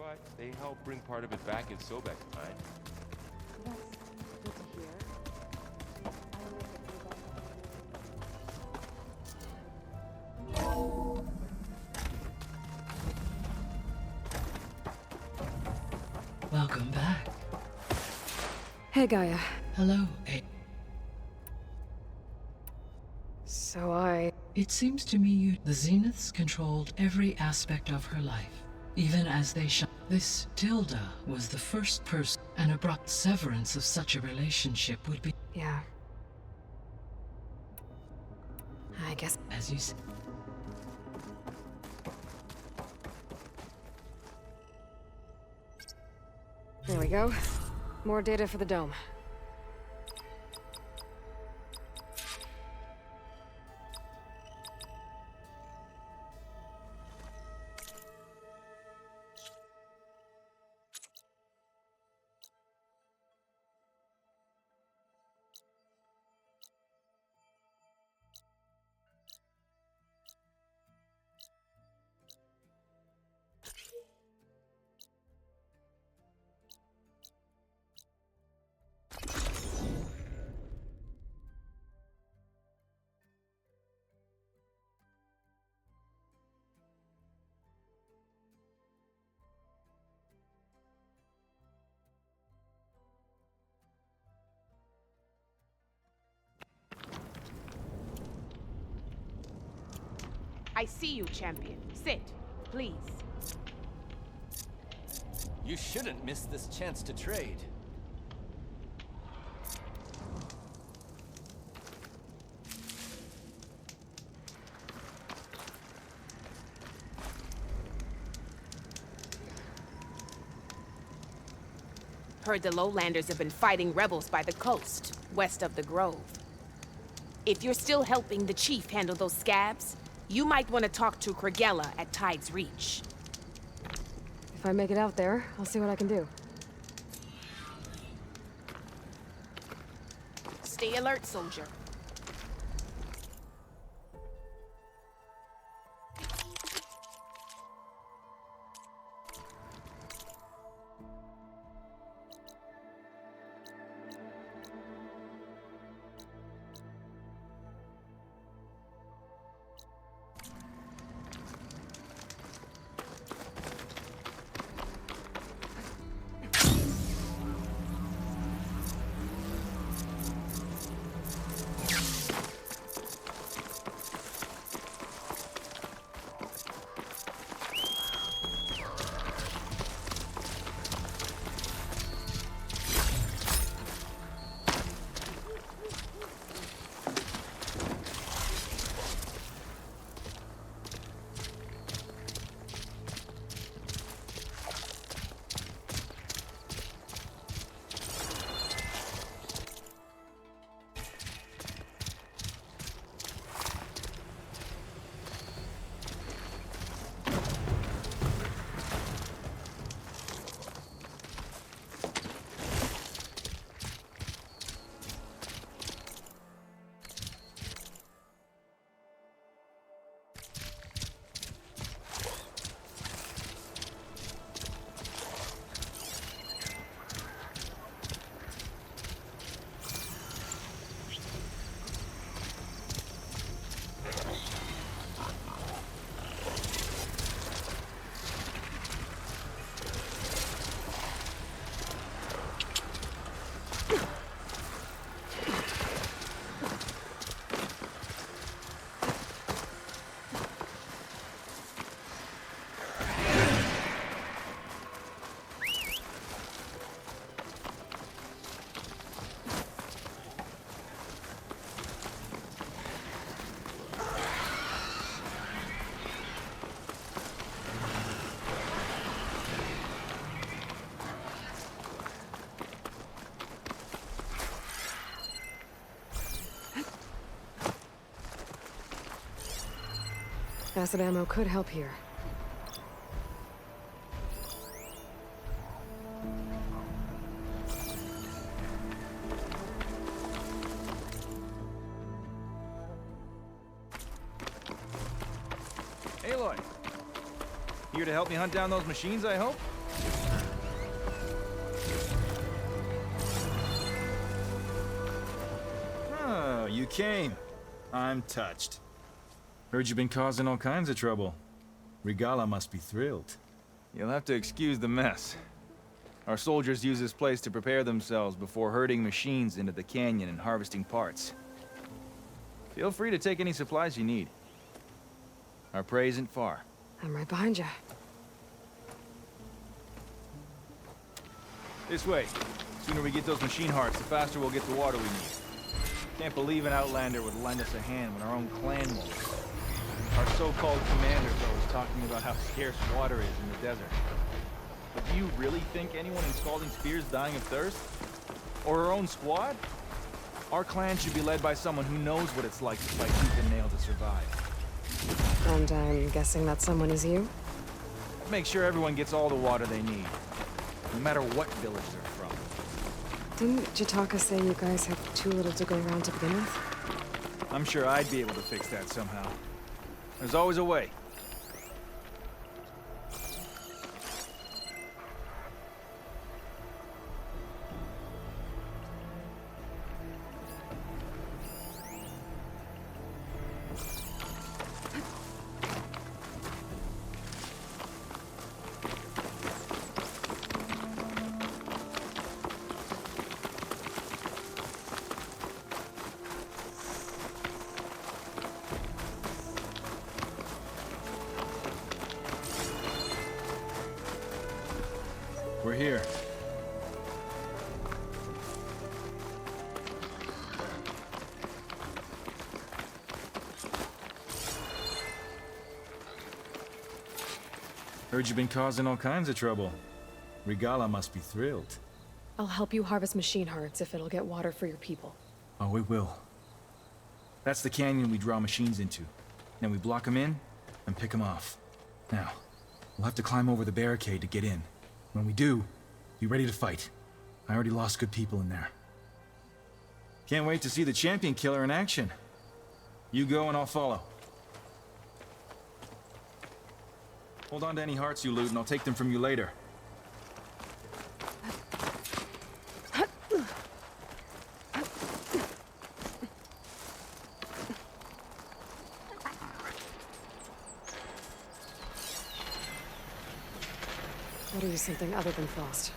but they help bring part of it back in Sobek time. That's good to hear. I don't know if it was Welcome back. Hey, Gaia. Hello, A. So It seems to me the Zeniths controlled every aspect of her life, even as they shone. This Tilda was the first person. An abrupt severance of such a relationship would be, Yeah. I guess. as you said. There we go. More data for the dome. I see you, champion. Sit, please. You shouldn't miss this chance to trade. Heard the lowlanders have been fighting rebels by the coast, west of the Grove. If you're still helping the chief handle those scabs, you might want to talk to Kragella at Tide's Reach. If I make it out there, I'll see what I can do. Stay alert, soldier. Acid ammo could help here. Aloy, here to help me hunt down those machines, I hope? Oh, you came. I'm touched. Heard you've been causing all kinds of trouble. Regala must be thrilled. You'll have to excuse the mess. Our soldiers use this place to prepare themselves before herding machines into the canyon and harvesting parts. Feel free to take any supplies you need. Our prey isn't far. I'm right behind you. This way. Sooner we get those machine hearts, the faster we'll get the water we need. Can't believe an Outlander would lend us a hand when our own clan won't. Our so-called commander's always talking about how scarce water is in the desert. But do you really think anyone in Scalding Spear's dying of thirst? Or our own squad? Our clan should be led by someone who knows what it's like to fight tooth and nail to survive. And I'm guessing that someone is you? Make sure everyone gets all the water they need, no matter what village they're from. Didn't Jataka say you guys have too little to go around to begin with? I'm sure I'd be able to fix that somehow. There's always a way. We're here. Heard you've been causing all kinds of trouble. Regala must be thrilled. I'll help you harvest machine hearts if it'll get water for your people. Oh, we will. That's the canyon we draw machines into. Then we block them in and pick them off. Now, we'll have to climb over the barricade to get in. When we do, be ready to fight. I already lost good people in there. Can't wait to see the champion killer in action. You go and I'll follow. Hold on to any hearts you loot and I'll take them from you later. What are you, something other than Frost?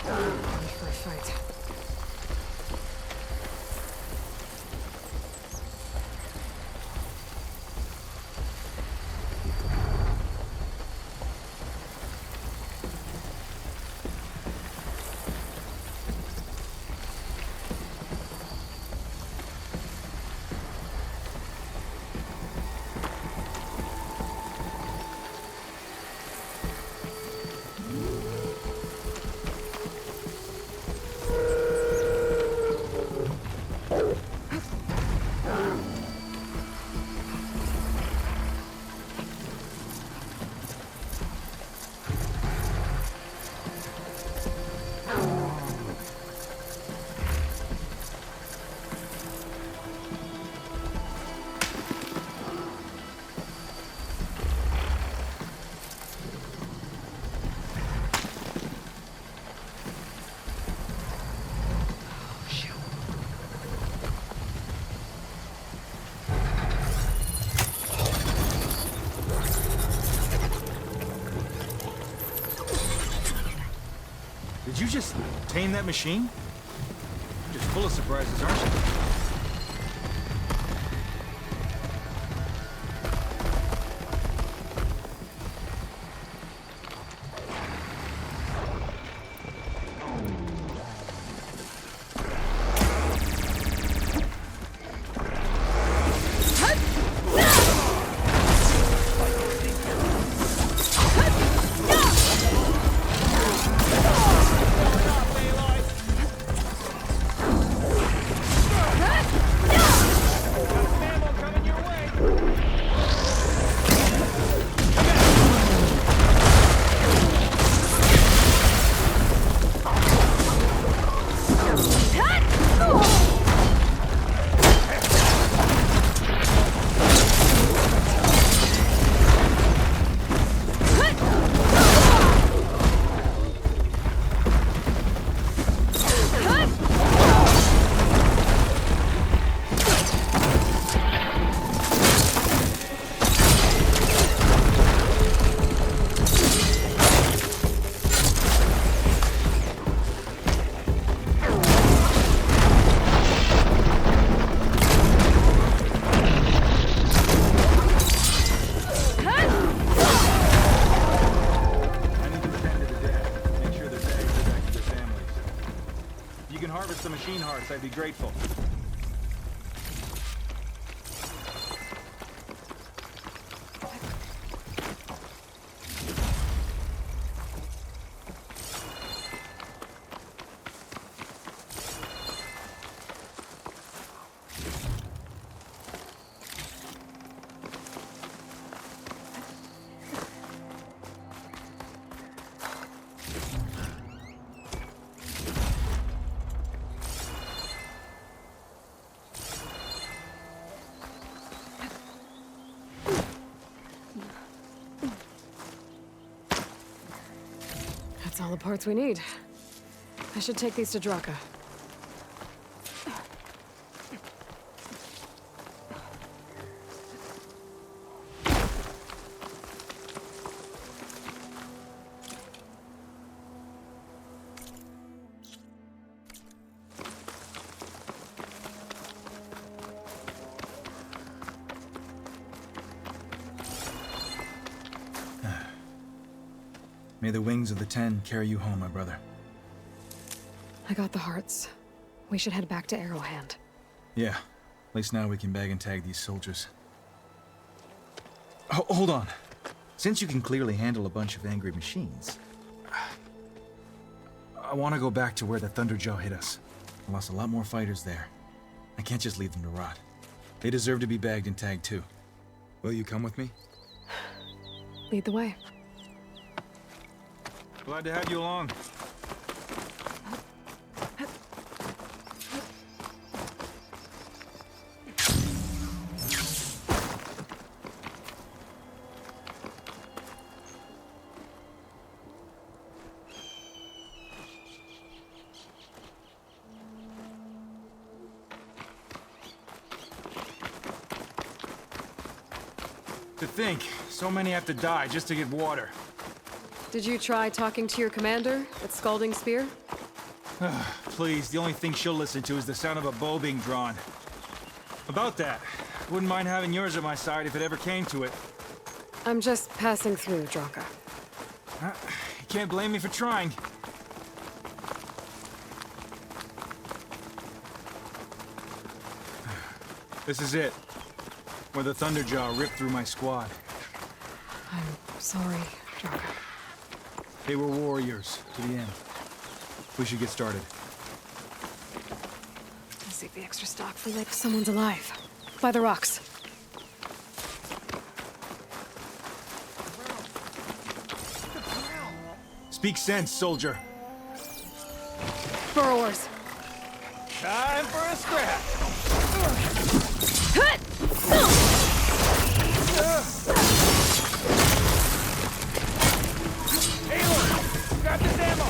Ready for a fight. Did you just tame that machine? You're just full of surprises, aren't you? harvest the machine hearts, I'd be grateful. That's all the parts we need. I should take these to Draka. May the wings of the Ten carry you home, my brother. I got the hearts. We should head back to Arrowhand. Yeah. At least now we can bag and tag these soldiers. Hold on. Since you can clearly handle a bunch of angry machines, I want to go back to where the Thunderjaw hit us. I lost a lot more fighters there. I can't just leave them to rot. They deserve to be bagged and tagged too. Will you come with me? Lead the way. Glad to have you along. To think, so many have to die just to get water. Did you try talking to your commander at Scalding Spear? Please, the only thing she'll listen to is the sound of a bow being drawn. About that, wouldn't mind having yours at my side if it ever came to it. I'm just passing through, Draka. You can't blame me for trying. This is it. Where the Thunderjaw ripped through my squad. I'm sorry, Draka. They were warriors, to the end. We should get started. I'll save the extra stock for like someone's alive. By the rocks. Speak sense, soldier. Burrowers. Time for a scrap! Aloy, grab this ammo!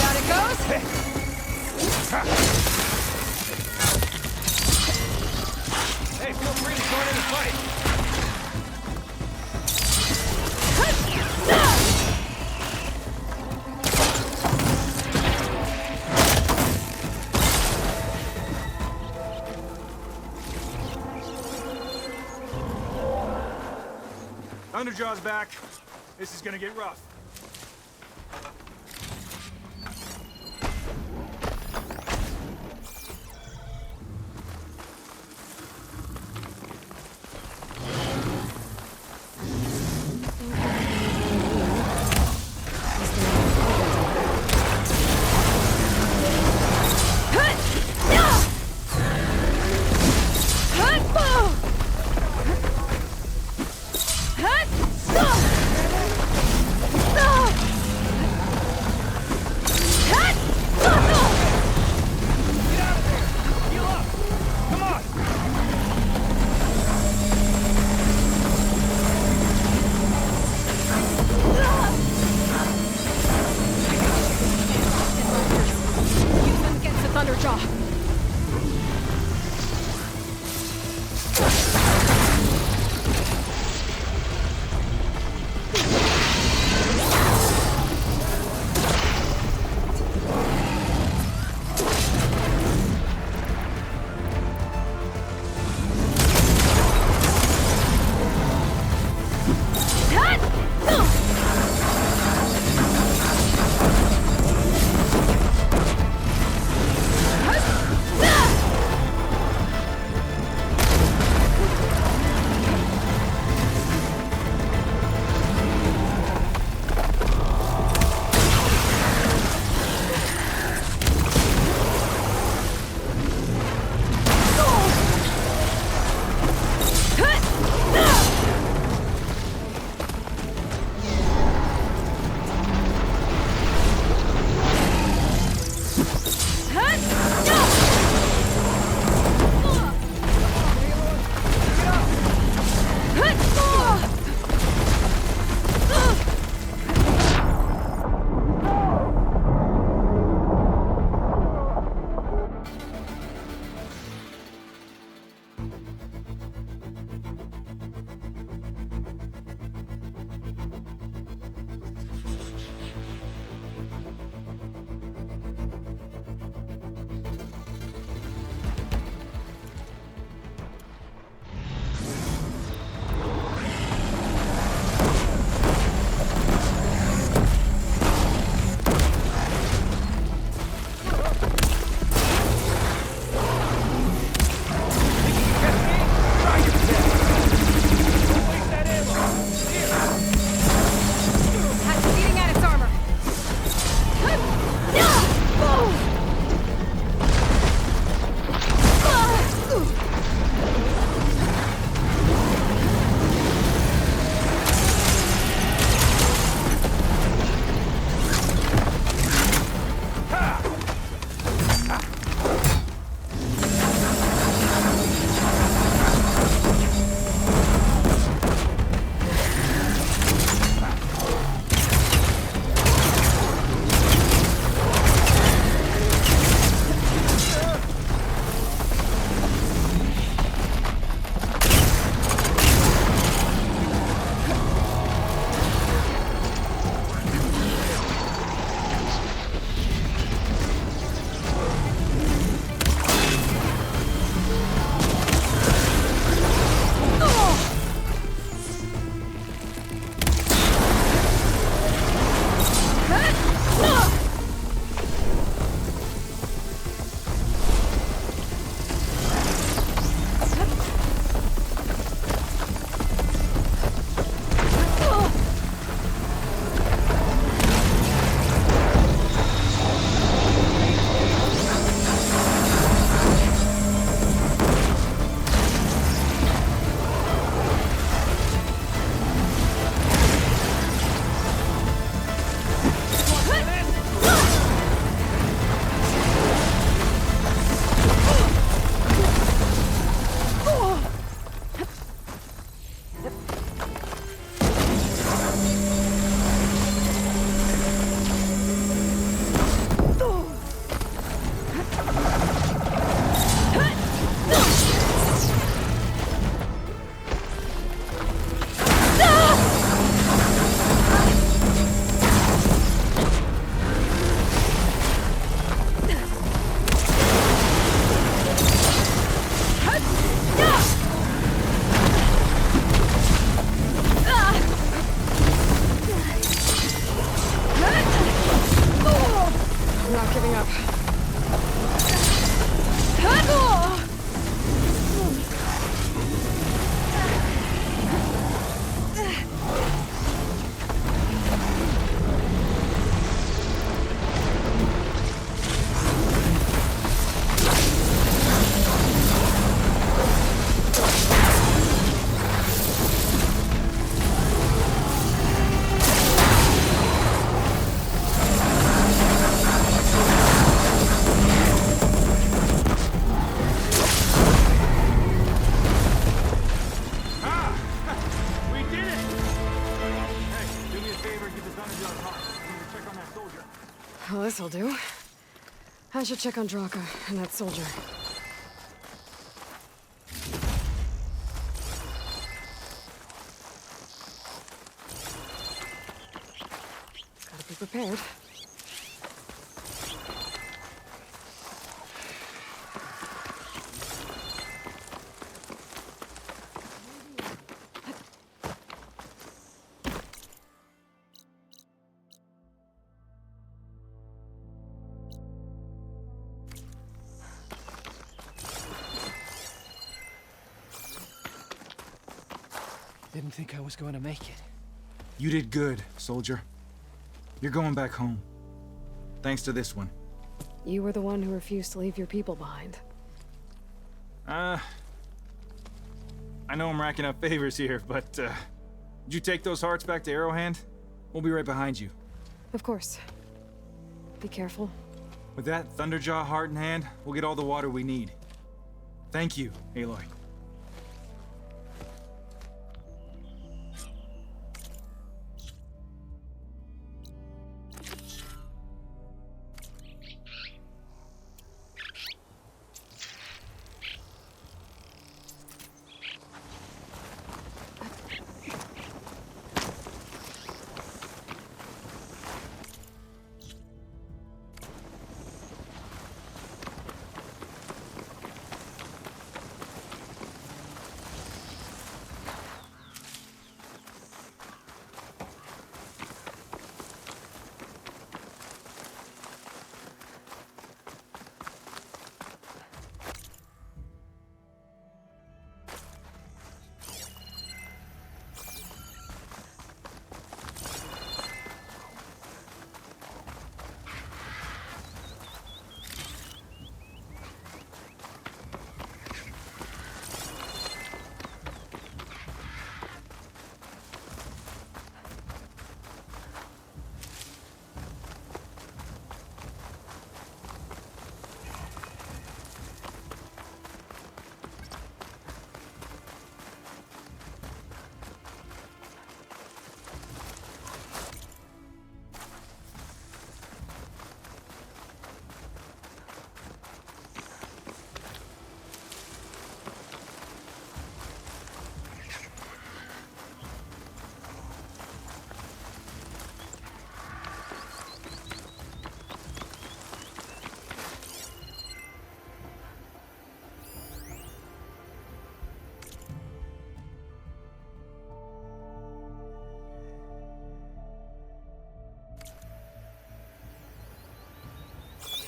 Down it goes! Hey, feel free to join in the fight! Thunderjaw's back. This is gonna get rough. this'll do. I should check on Draka and that soldier. Gotta be prepared. Didn't think I was going to make it. You did good, soldier. You're going back home. Thanks to this one. You were the one who refused to leave your people behind. I know I'm racking up favors here, but, did you take those hearts back to Arrowhand? We'll be right behind you. Of course. Be careful. With that Thunderjaw heart in hand, we'll get all the water we need. Thank you, Aloy.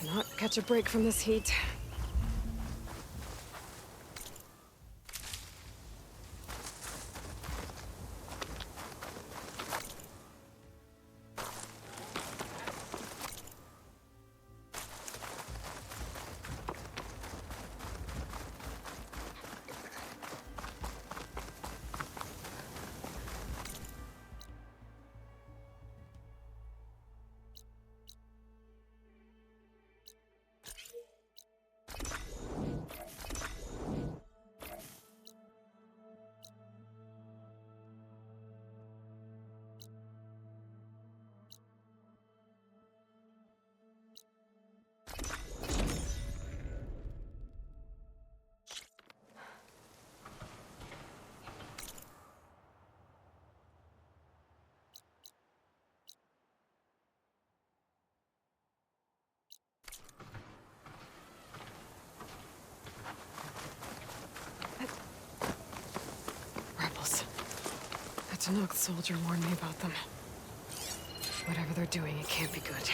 Cannot catch a break from this heat. Rebels. That Tanakh soldier warned me about them. Whatever they're doing, it can't be good.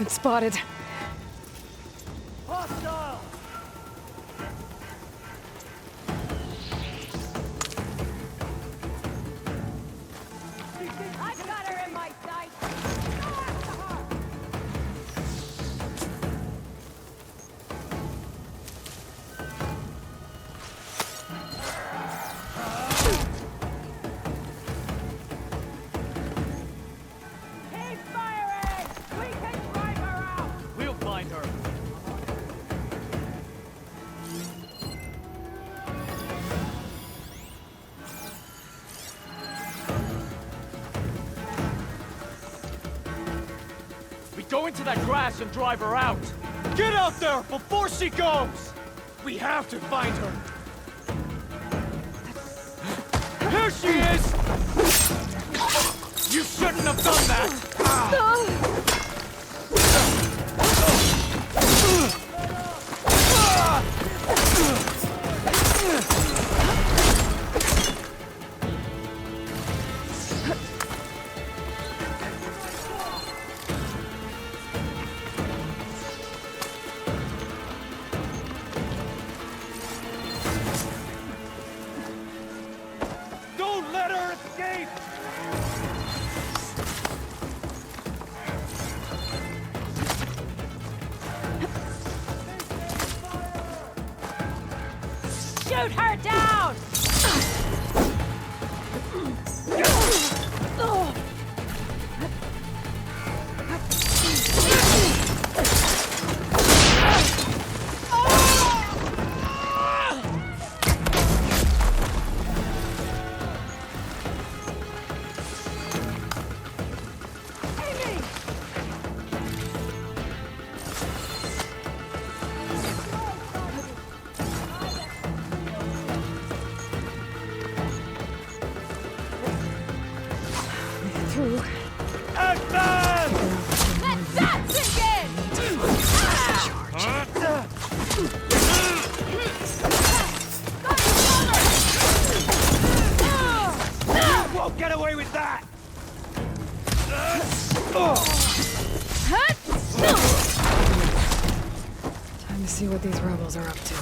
been spotted. Hostile! I've got her in my sight. Go after her. Keep firing! We can drive her out! We'll find her. We go into that grass and drive her out. Get out there before she goes! We have to find her. Here she is! You shouldn't have done that! Don't let her escape! Shoot her down! Through. Action! Let that sink in! You won't get away with that! Time to see what these rebels are up to.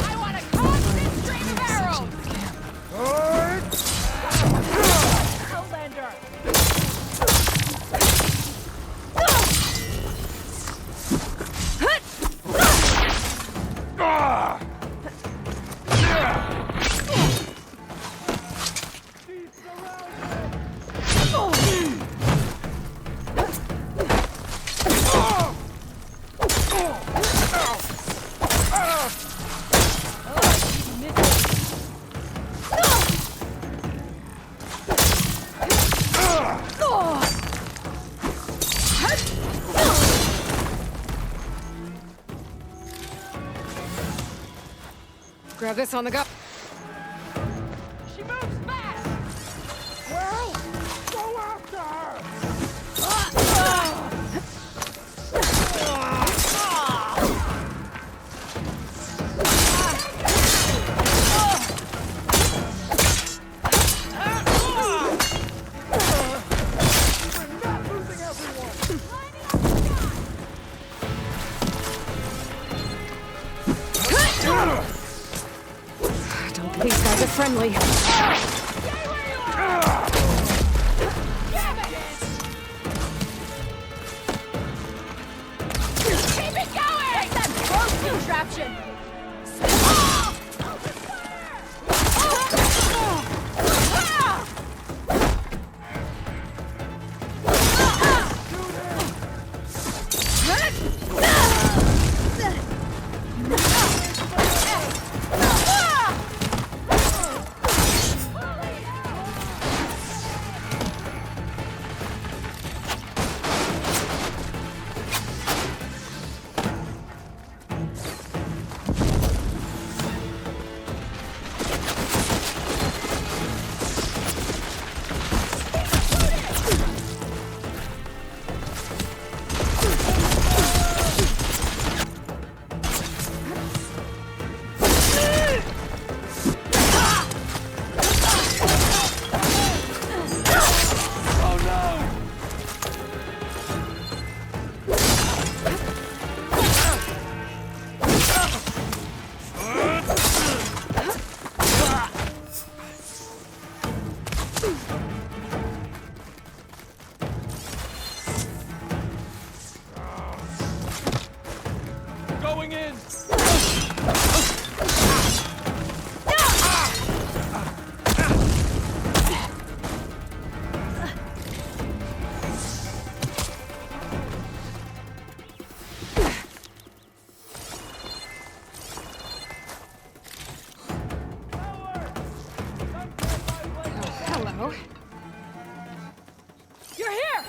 I want a constant stream of arrows! Outlander! Grab this on the go. She moves fast! Well, go after her! Don't believe these guys are friendly. Stay where you are! Damn it! Keep it going! Take that close contraption! Going in! Hello. You're here!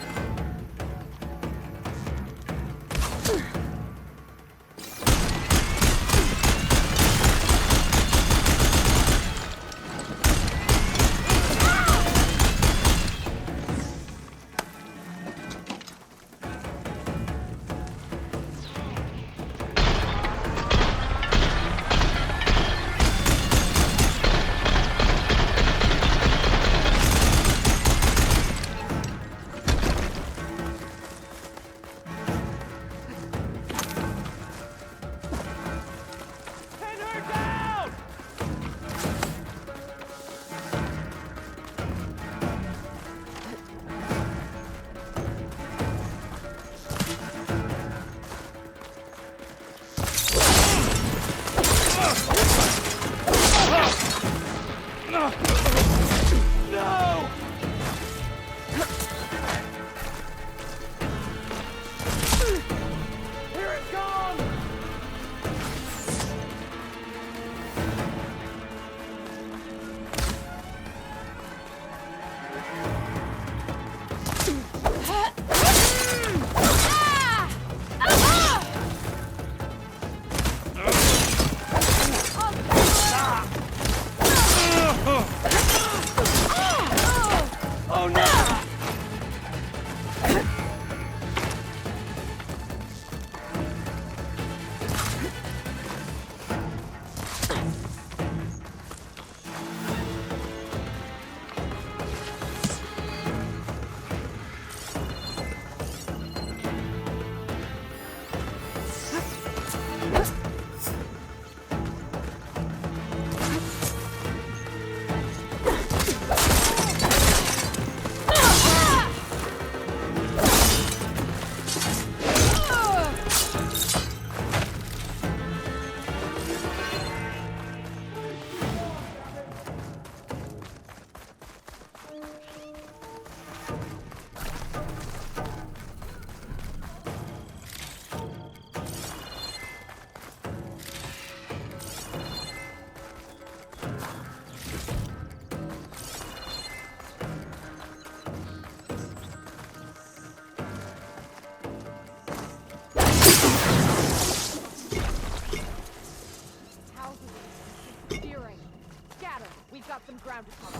Got some ground to cover.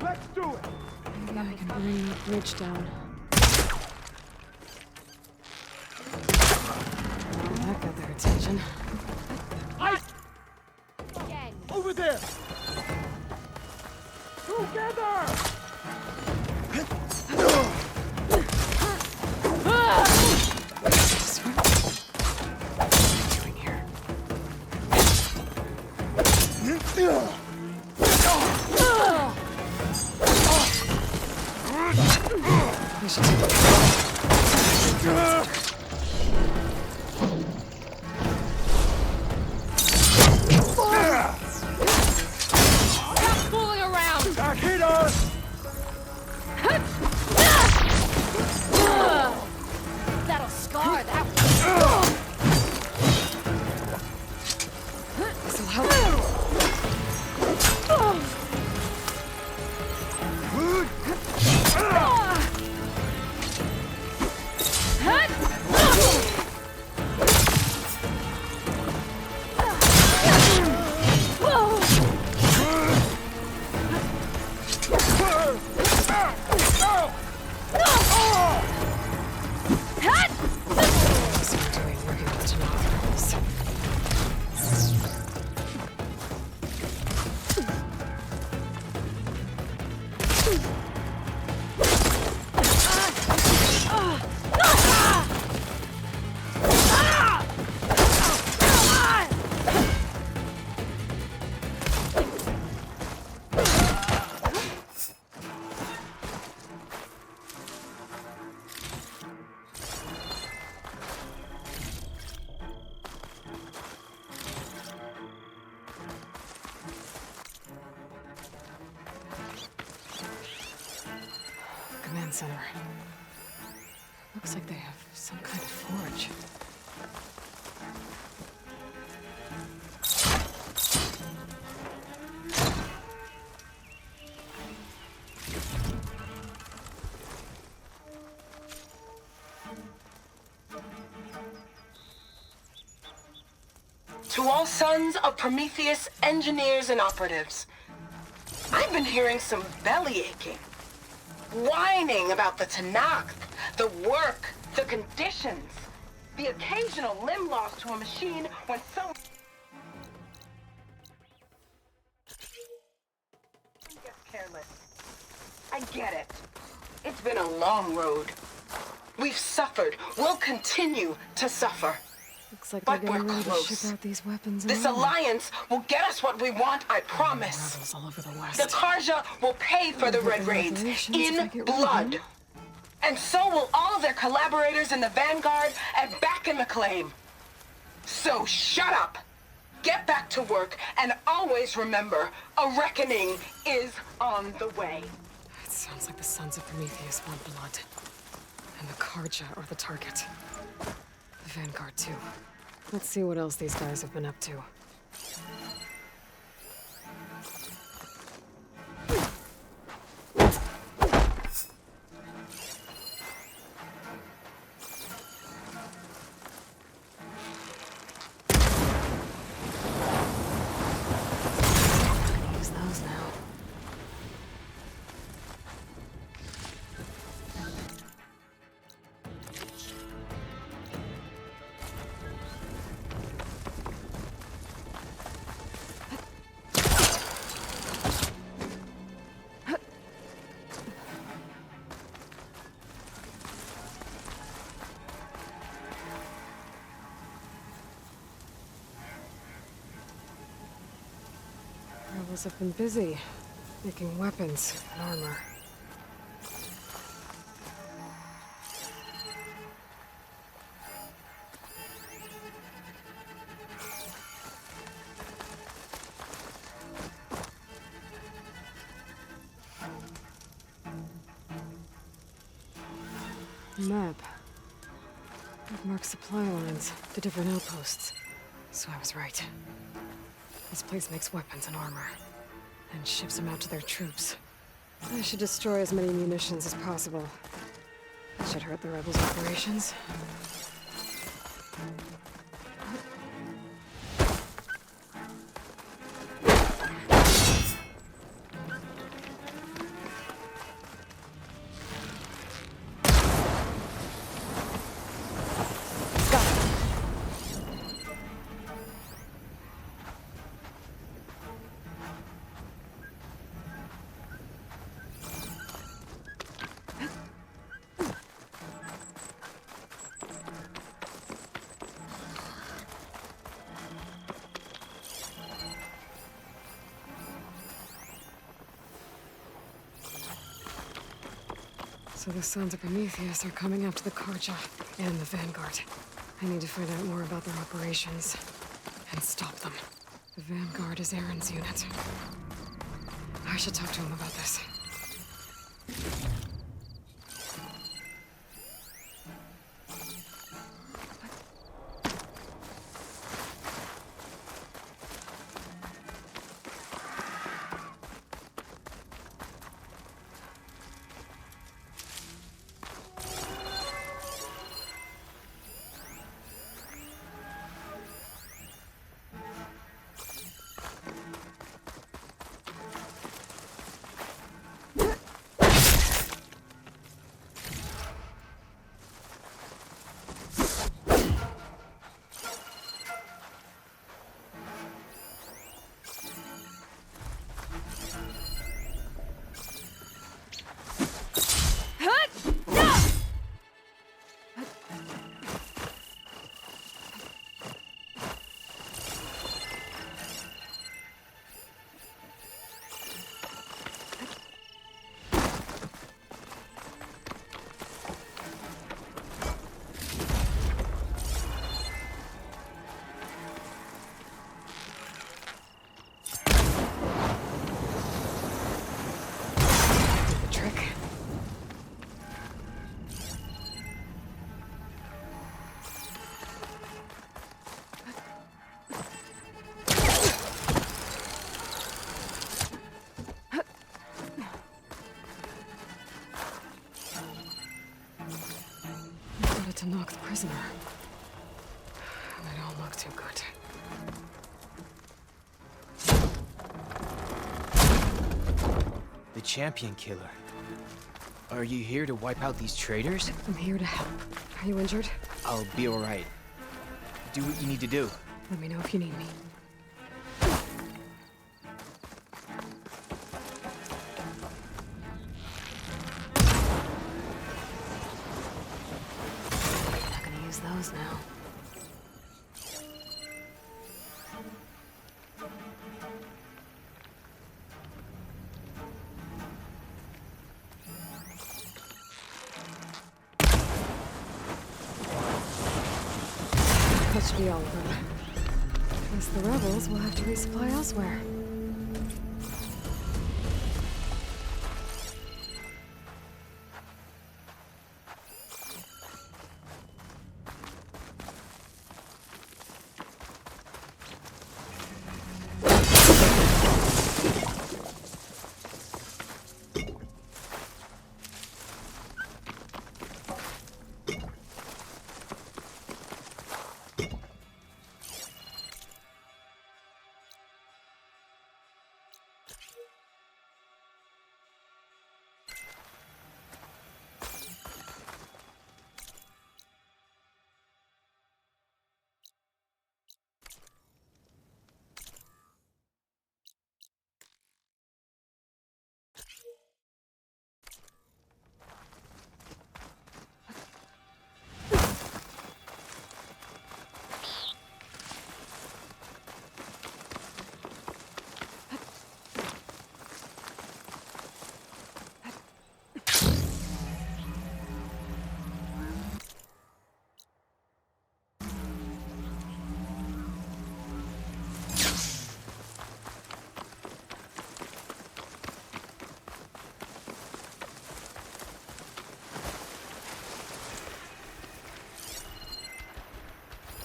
Let's do it! Maybe I can bring the bridge down. Well, that got their attention. Again. Over there! Together! What are you doing here? We should take Stop fooling around! Back hit us! That'll scar that one. This'll help. Huh? command center. Looks like they have some kind of forge. To all sons of Prometheus engineers and operatives, I've been hearing some belly aching, whining about the Tanakh, the work, the conditions, the occasional limb loss to a machine when someone gets careless. I get it. It's been a long road. We've suffered. We'll continue to suffer. Looks like But they're getting we're ready to close. ship out these weapons. This and armor. alliance will get us what we want, I promise. Rebels all over the The West. Karja will pay for the Red Raids Operations if I in get rid of blood. them. And so will all of their collaborators in the Vanguard and back in the claim. So shut up, get back to work, and always remember, a reckoning is on the way. It sounds like the Sons of Prometheus want blood. And the Karja are the target. The Vanguard, too. Let's see what else these guys have been up to. Use those now. Rebels have been busy, making weapons and armor. Map. It marks supply lines to different outposts. So I was right. This place makes weapons and armor, and ships them out to their troops. I should destroy as many munitions as possible. That should hurt the rebels' operations. So the Sons of Prometheus are coming after the Karja and the Vanguard. I need to find out more about their operations and stop them. The Vanguard is Aaron's unit. I should talk to him about this. to knock the prisoner. They don't look too good. The champion killer. Are you here to wipe out these traitors? I'm here to help. Are you injured? I'll be alright. Do what you need to do. Let me know if you need me. Not gonna use those now. That should be all of them. Guess the rebels will have to resupply elsewhere.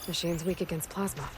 Machine's weak against plasma.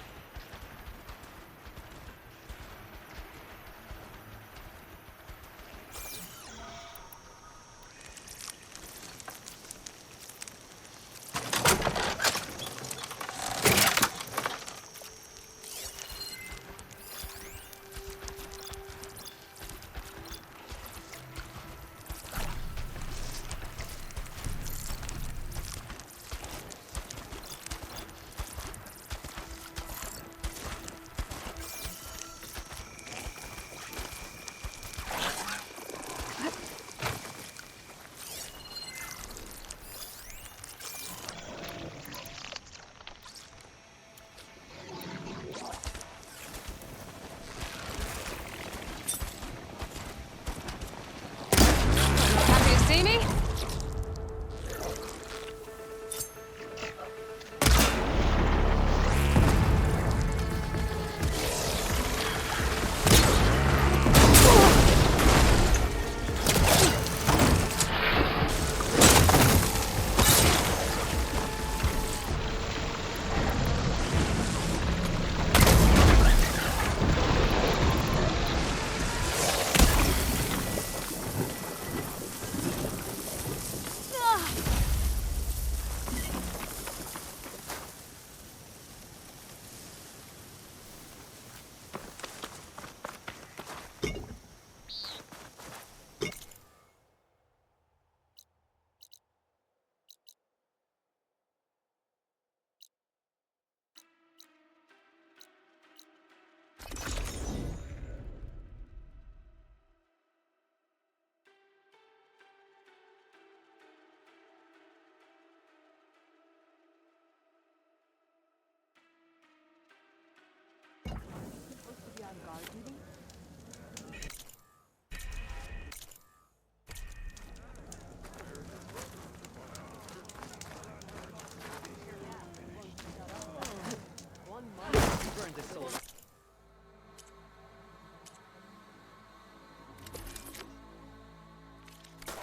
Happy to see me?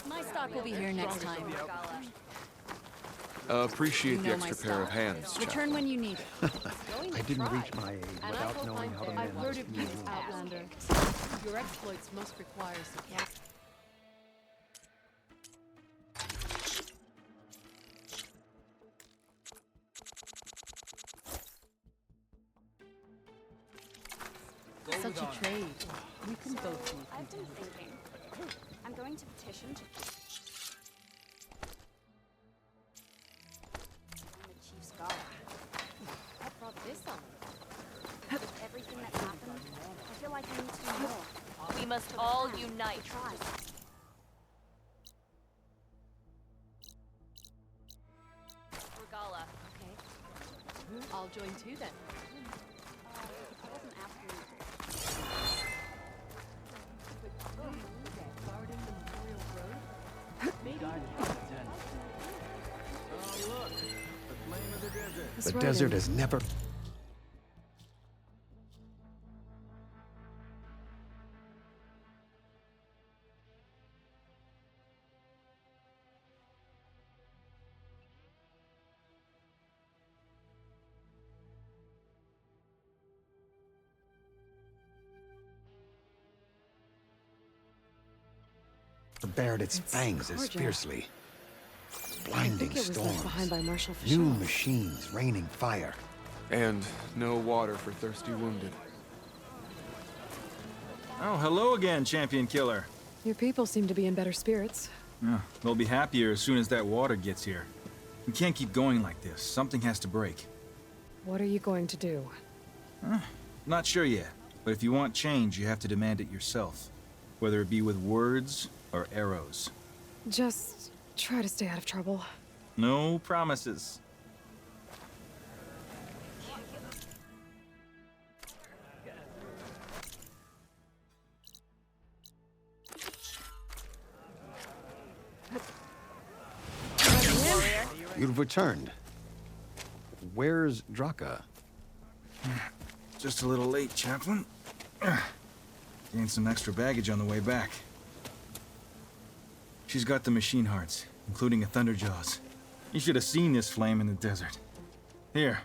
My stock will be here next time. Appreciate the You know my extra pair of style. hands, chap. Return when you need it. I didn't reach my aid without knowing how to I've heard manage of the you, rules. Outlander. Your exploits must require support. such a trade. We can both be I've been content. thinking. I'm going to petition to on the chief's gala. What brought this on? With everything that happened, I feel like I need to know more. We must all unite. Try. Regala. Okay. I'll join too then. I wasn't after you. Guarding the Memorial Road? Maybe The desert has never... bared its fangs as gorgeous. fiercely. I Blinding think it was left behind storms, by Marshal new Fischel. machines raining fire. And no water for thirsty wounded. Oh, hello again, Champion Killer. Your people seem to be in better spirits. Yeah, they'll be happier as soon as that water gets here. We can't keep going like this. Something has to break. What are you going to do? Not sure yet, but if you want change, you have to demand it yourself. Whether it be with words or arrows. Just try to stay out of trouble. No promises. You've returned. Where's Draka? Just a little late, Chaplain. Gained some extra baggage on the way back. She's got the machine hearts, including a Thunderjaws. You should have seen this flame in the desert. Here.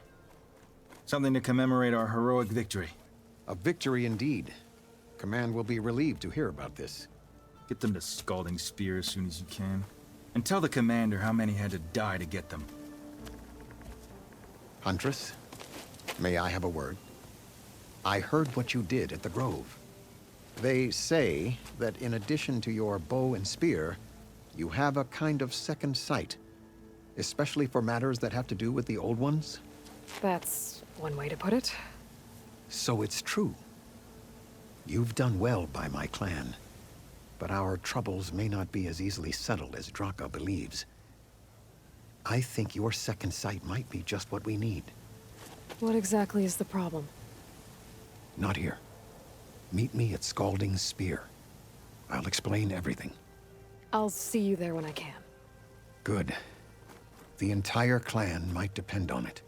Something to commemorate our heroic victory. A victory indeed. Command will be relieved to hear about this. Get them to Scalding Spear as soon as you can. And tell the commander how many had to die to get them. Huntress, may I have a word? I heard what you did at the Grove. They say that in addition to your bow and spear, you have a kind of second sight, especially for matters that have to do with the old ones. That's one way to put it. So it's true. You've done well by my clan, but our troubles may not be as easily settled as Draka believes. I think your second sight might be just what we need. What exactly is the problem? Not here. Meet me at Scalding Spear. I'll explain everything. I'll see you there when I can. Good. The entire clan might depend on it.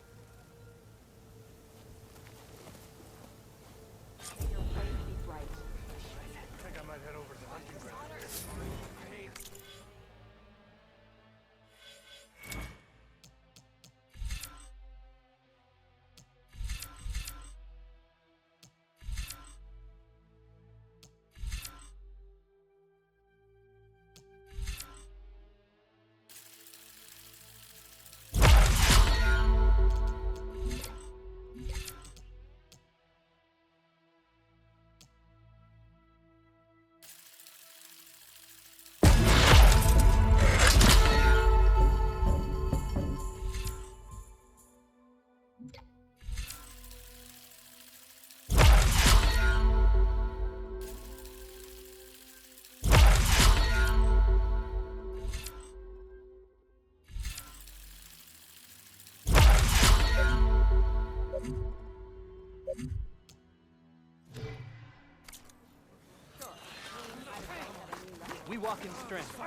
We walk in strength.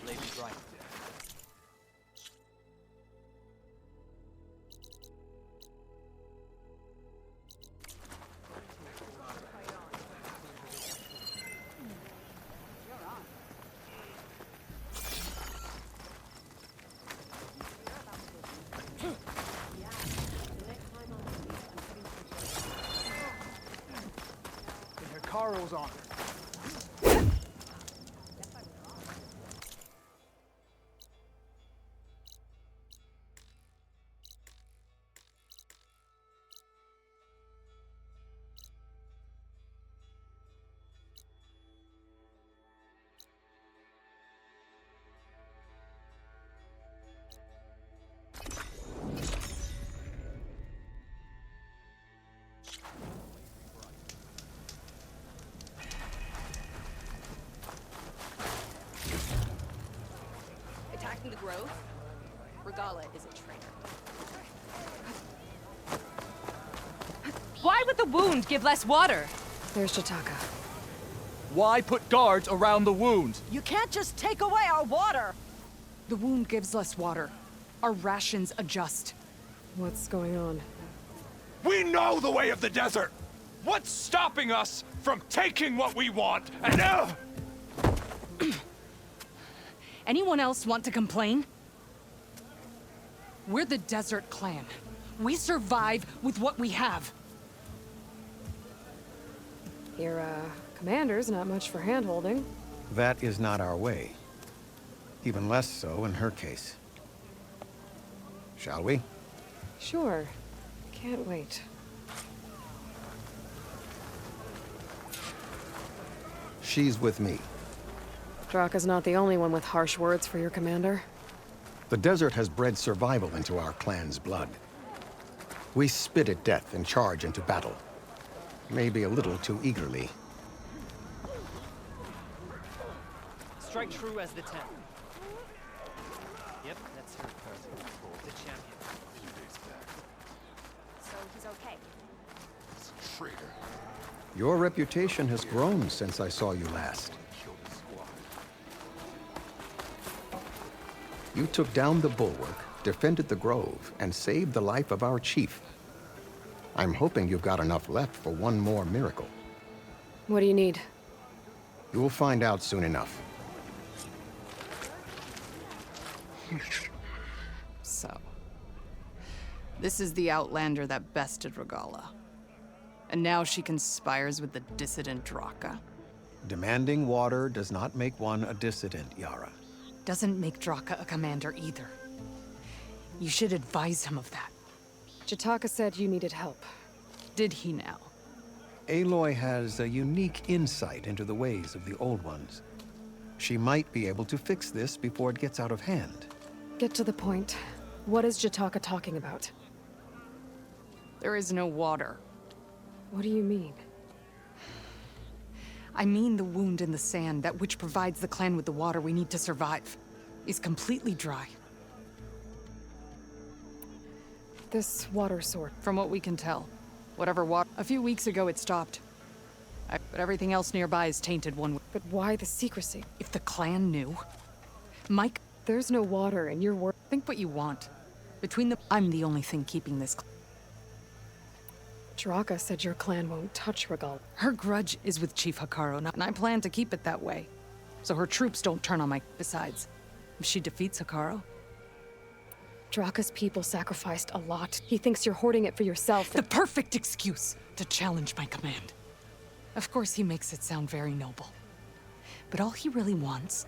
Lady's right. Carl's on. attacking the grove? Regala is a traitor. Why would the wound give less water? There's Jataka. Why put guards around the wound? You can't just take away our water! The wound gives less water. Our rations adjust. What's going on? We know the way of the desert! What's stopping us from taking what we want and Anyone else want to complain? We're the Desert Clan. We survive with what we have. Your, commander's not much for hand-holding. That is not our way. Even less so in her case. Shall we? Sure. Can't wait. She's with me. Draka's not the only one with harsh words for your commander. The desert has bred survival into our clan's blood. We spit at death and charge into battle. Maybe a little too eagerly. Strike true as the 10. Yep, that's her cousin. The champion. So he's okay. Traitor. Your reputation has grown since I saw you last. You took down the bulwark, defended the grove, and saved the life of our chief. I'm hoping you've got enough left for one more miracle. What do you need? You'll find out soon enough. So, this is the Outlander that bested Regala. And now she conspires with the dissident Draka. Demanding water does not make one a dissident, Yara. Doesn't make Draka a commander either. You should advise him of that. Jataka said you needed help. Did he now? Aloy has a unique insight into the ways of the Old Ones. She might be able to fix this before it gets out of hand. Get to the point. What is Jataka talking about? There is no water. What do you mean? I mean the wound in the sand, that which provides the clan with the water we need to survive, is completely dry. This water source. From what we can tell. Whatever water. A few weeks ago it stopped. But everything else nearby is tainted one way. But why the secrecy? If the clan knew. Mike. There's no water and you're Think what you want. Between the. I'm the only thing keeping this. Draka said your clan won't touch Regala. Her grudge is with Chief Hikaru, and I plan to keep it that way. So her troops don't turn on my. Besides, if she defeats Hikaru. Draka's people sacrificed a lot. He thinks you're hoarding it for yourself. The perfect excuse to challenge my command. Of course, he makes it sound very noble. But all he really wants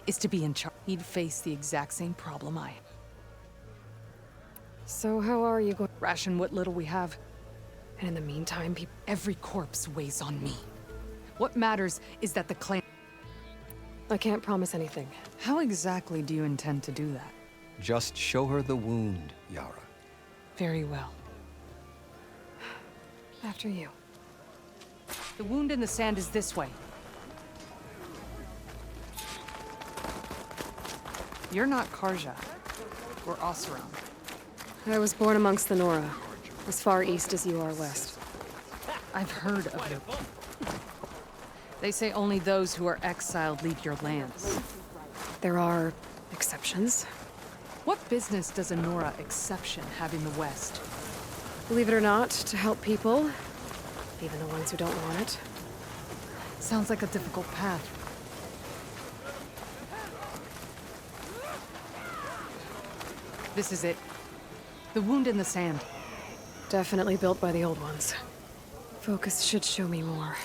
is to be in charge. He'd face the exact same problem I have. So how are you going? Ration what little we have. And in the meantime, every corpse weighs on me. What matters is that the clan... I can't promise anything. How exactly do you intend to do that? Just show her the wound, Yara. Very well. After you. The wound in the sand is this way. You're not Karja. Or Oseram. I was born amongst the Nora. As far east as you are west. I've heard of you. They say only those who are exiled leave your lands. There are exceptions. What business does a Nora exception have in the West? Believe it or not, to help people. Even the ones who don't want it. Sounds like a difficult path. This is it. The wound in the sand. Definitely built by the old ones. Focus should show me more.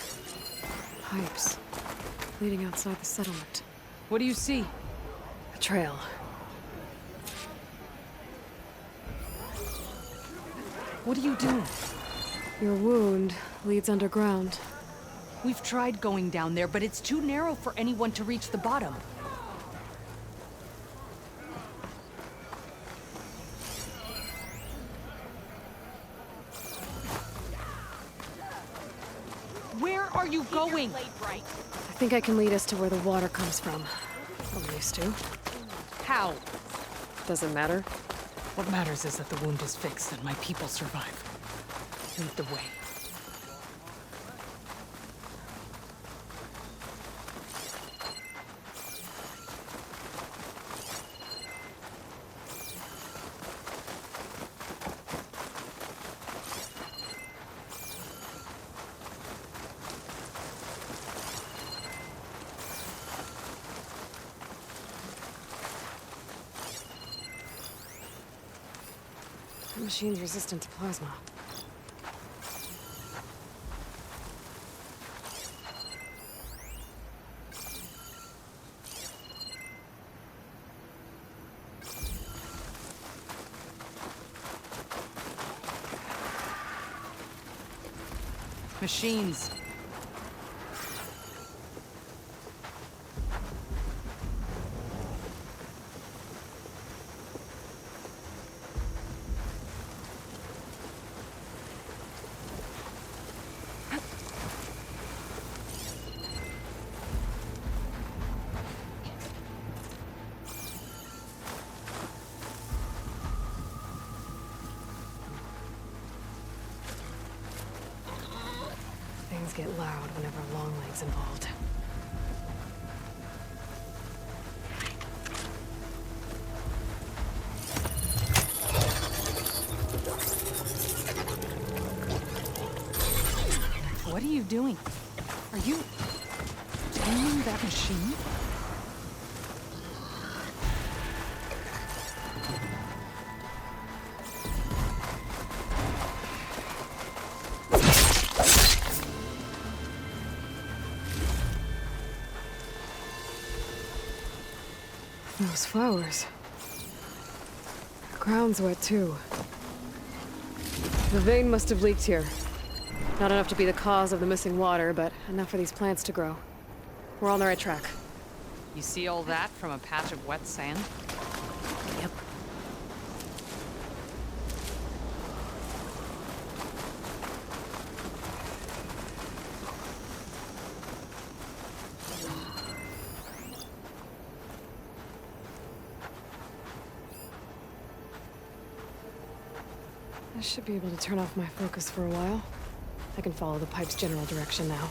Pipes. Leading outside the settlement. What do you see? A trail. What are you doing? Your wound leads underground. We've tried going down there, but it's too narrow for anyone to reach the bottom. Where are you going? I think I can lead us to where the water comes from. I'm used to. How? Doesn't matter. What matters is that the wound is fixed and my people survive. Lead the way. The machine's resistant to plasma. Machines. Things get loud whenever Longleg's involved. What are you doing? Are you aiming that machine? Those flowers. The ground's wet too. The vein must have leaked here. Not enough to be the cause of the missing water, but enough for these plants to grow. We're on the right track. You see all that from a patch of wet sand? Yep. I should be able to turn off my focus for a while. I can follow the pipe's general direction now.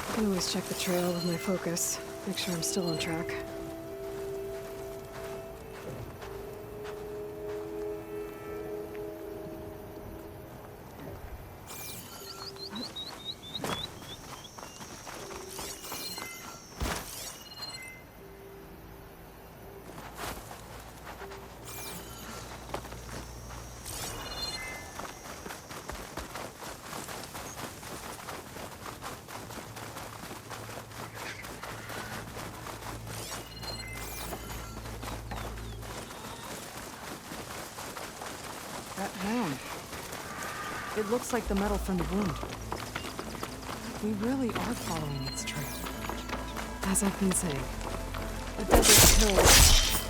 I can always check the trail with my focus, make sure I'm still on track. That mound. It looks like the metal from the wound. We really are following its trail. As I've been saying. The desert kills,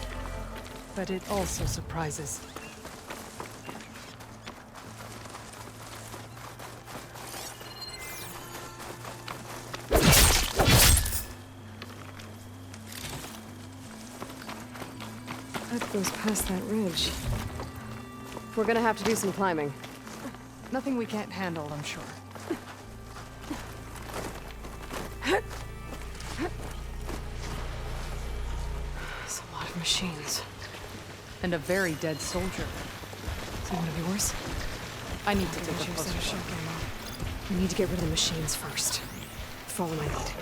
but it also surprises. That goes past that ridge. We're gonna have to do some climbing. Nothing we can't handle, I'm sure. There's a lot of machines. And a very dead soldier. Is it gonna be worse? I need to take a Choose closer that look. shotgun ammo. We need to get rid of the machines first. Follow my lead.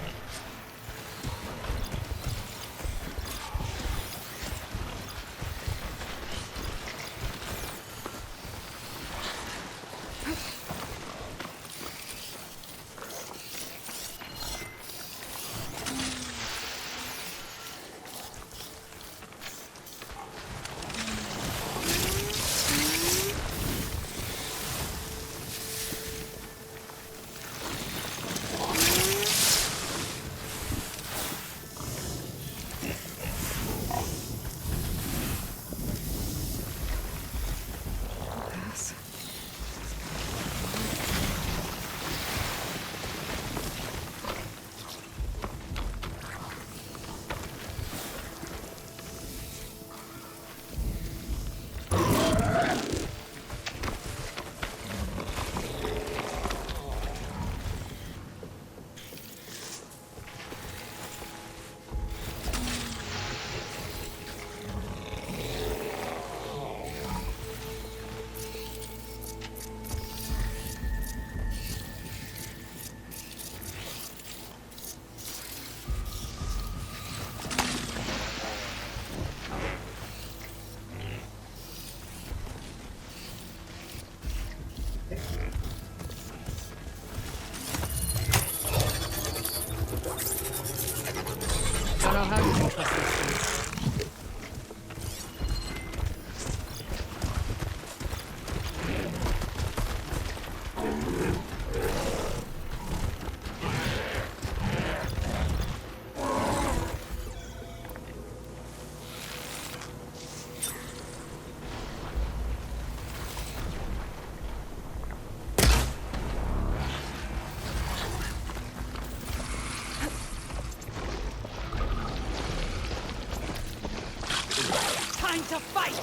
time to fight!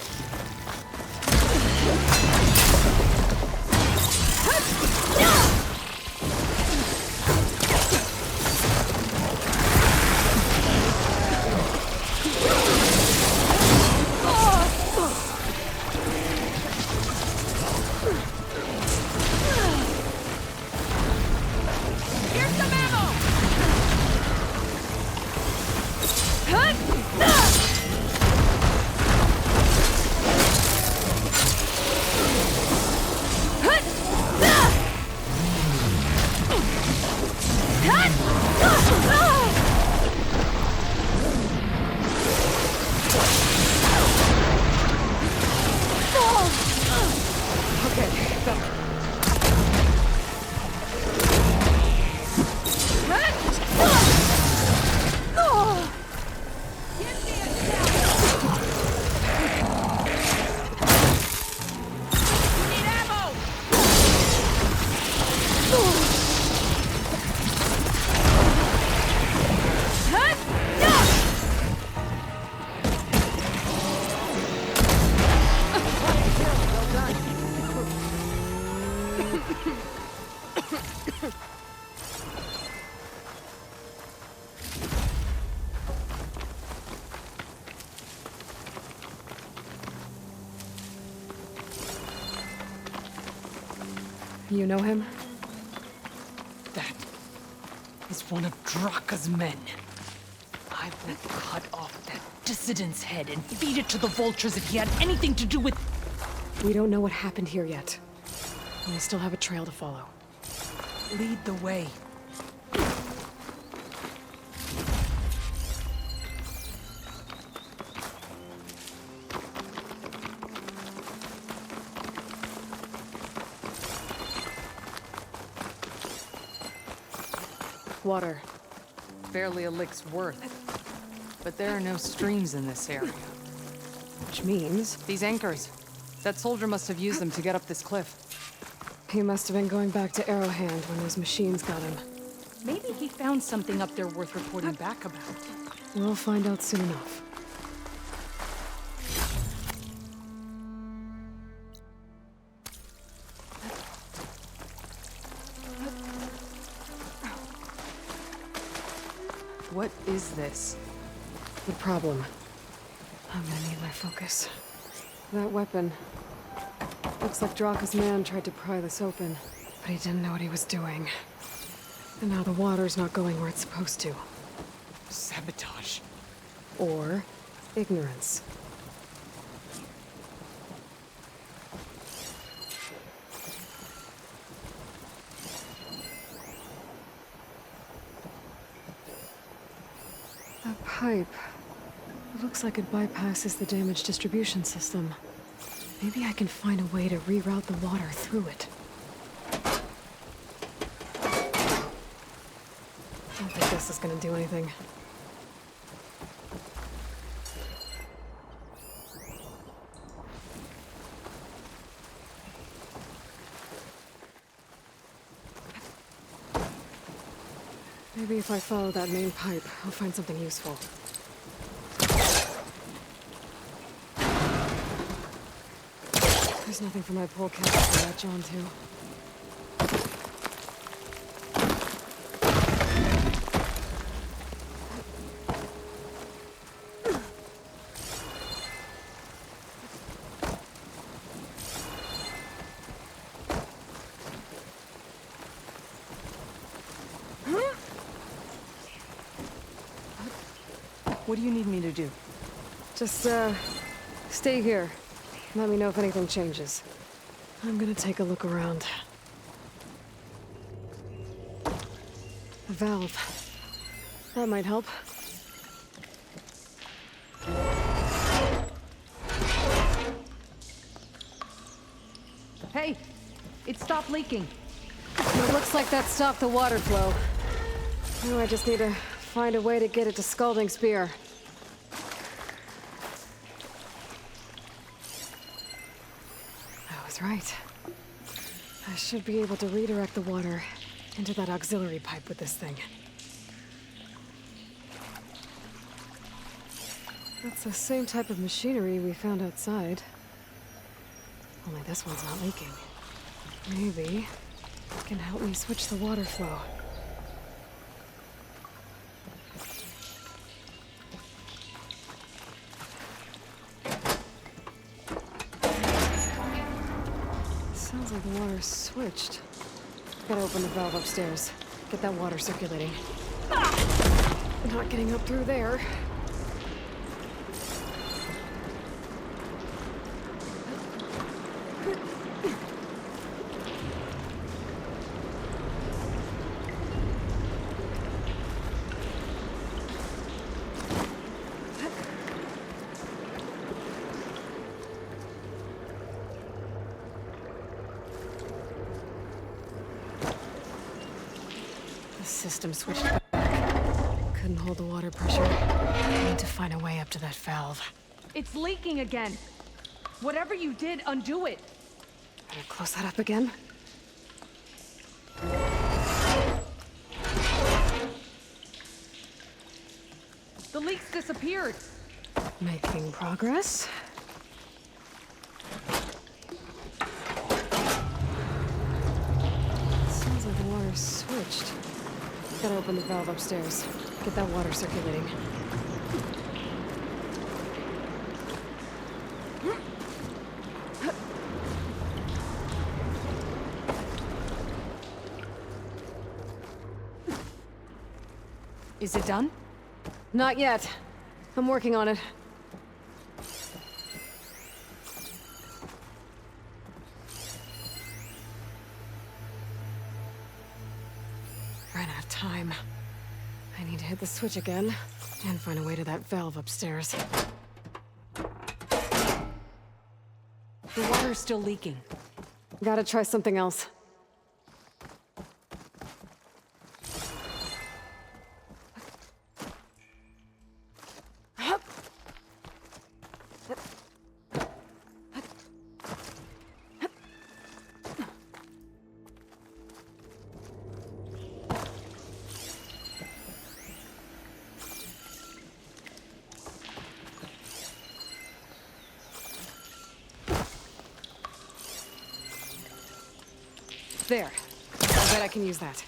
Here's some ammo! You know him? That is one of Draka's men. I will cut off that dissident's head and feed it to the vultures if he had anything to do with... We don't know what happened here yet. And we still have a trail to follow. Lead the way. Water. Barely a lick's worth. But there are no streams in this area. Which means... These anchors. That soldier must have used them to get up this cliff. He must have been going back to Arrowhand when those machines got him. Maybe he found something up there worth reporting back about. We'll find out soon enough. What is this? The problem. I'm gonna need my focus. That weapon. Looks like Draka's man tried to pry this open, but he didn't know what he was doing. And now the water's not going where it's supposed to. Sabotage. Or ignorance. That pipe. It looks like it bypasses the damaged distribution system. Maybe I can find a way to reroute the water through it. Don't think this is gonna do anything. Maybe if I follow that main pipe, I'll find something useful. There's nothing for my polecat to latch onto. What do you need me to do? Just, stay here. Let me know if anything changes. I'm gonna take a look around. A valve. That might help. Hey! It stopped leaking. It looks like that stopped the water flow. Now I just need to find a way to get it to Scalding Spear. I was right. I should be able to redirect the water into that auxiliary pipe with this thing. That's the same type of machinery we found outside. Only this one's not leaking. Maybe it can help me switch the water flow. Sounds like the water's switched. Gotta open the valve upstairs. Get that water circulating. Not getting up through there. The system switched back. Couldn't hold the water pressure. I need to find a way up to that valve. It's leaking again. Whatever you did, undo it. Gonna close that up again? The leaks disappeared. Making progress. Sounds like the water's switched. Gotta open the valve upstairs. Get that water circulating. Is it done? Not yet. I'm working on it. Ran out of time. I need to hit the switch again and find a way to that valve upstairs. The water's still leaking. Gotta try something else. There. I bet I can use that.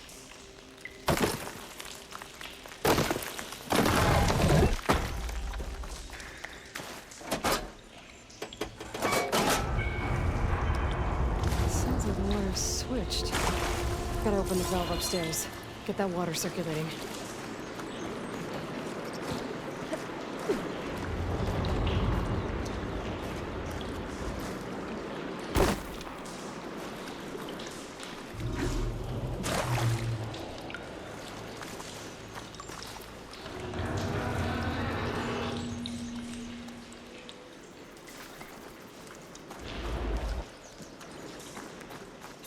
Sounds like the water's switched. Gotta open the valve upstairs. Get that water circulating.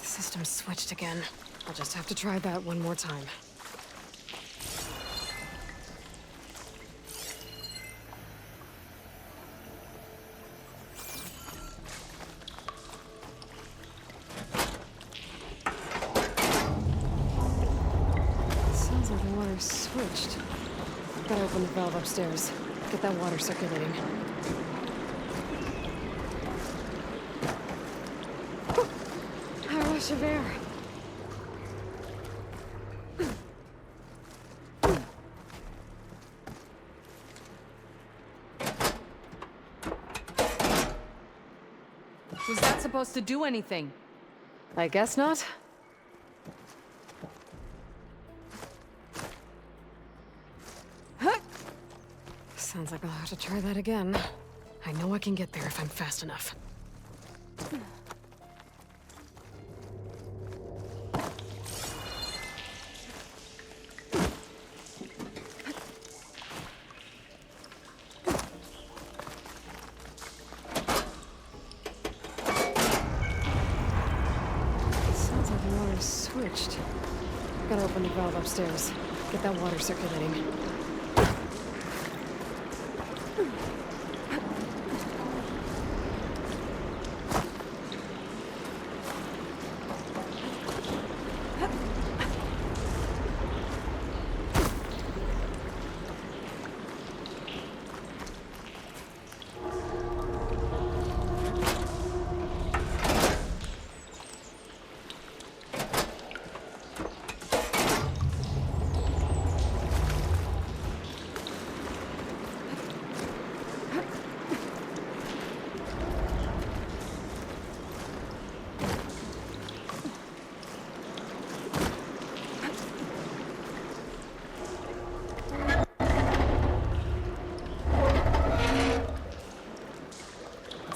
System switched again. I'll just have to try that one more time. Sounds like the water's switched. Gotta open the valve upstairs. Get that water circulating. Rush of air. Was that supposed to do anything? I guess not. Sounds like I'll have to try that again. I know I can get there if I'm fast enough. Switched. Gotta open the valve upstairs. Get that water circulating.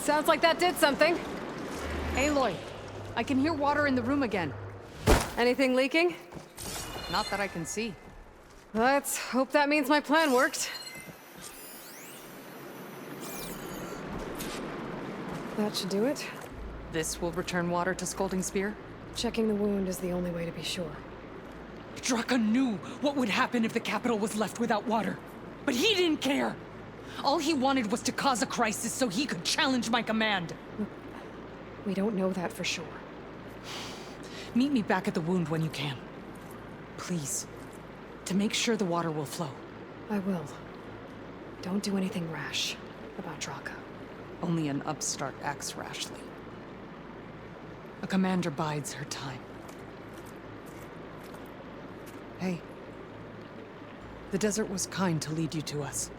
Sounds like that did something. Aloy, I can hear water in the room again. Anything leaking? Not that I can see. Let's hope that means my plan worked. That should do it. This will return water to Scolding Spear? Checking the wound is the only way to be sure. Draka knew what would happen if the capital was left without water. But he didn't care! All he wanted was to cause a crisis so he could challenge my command. We don't know that for sure. Meet me back at the wound when you can. Please. To make sure the water will flow. I will. Don't do anything rash about Draka. Only an upstart acts rashly. A commander bides her time. Hey. The desert was kind to lead you to us.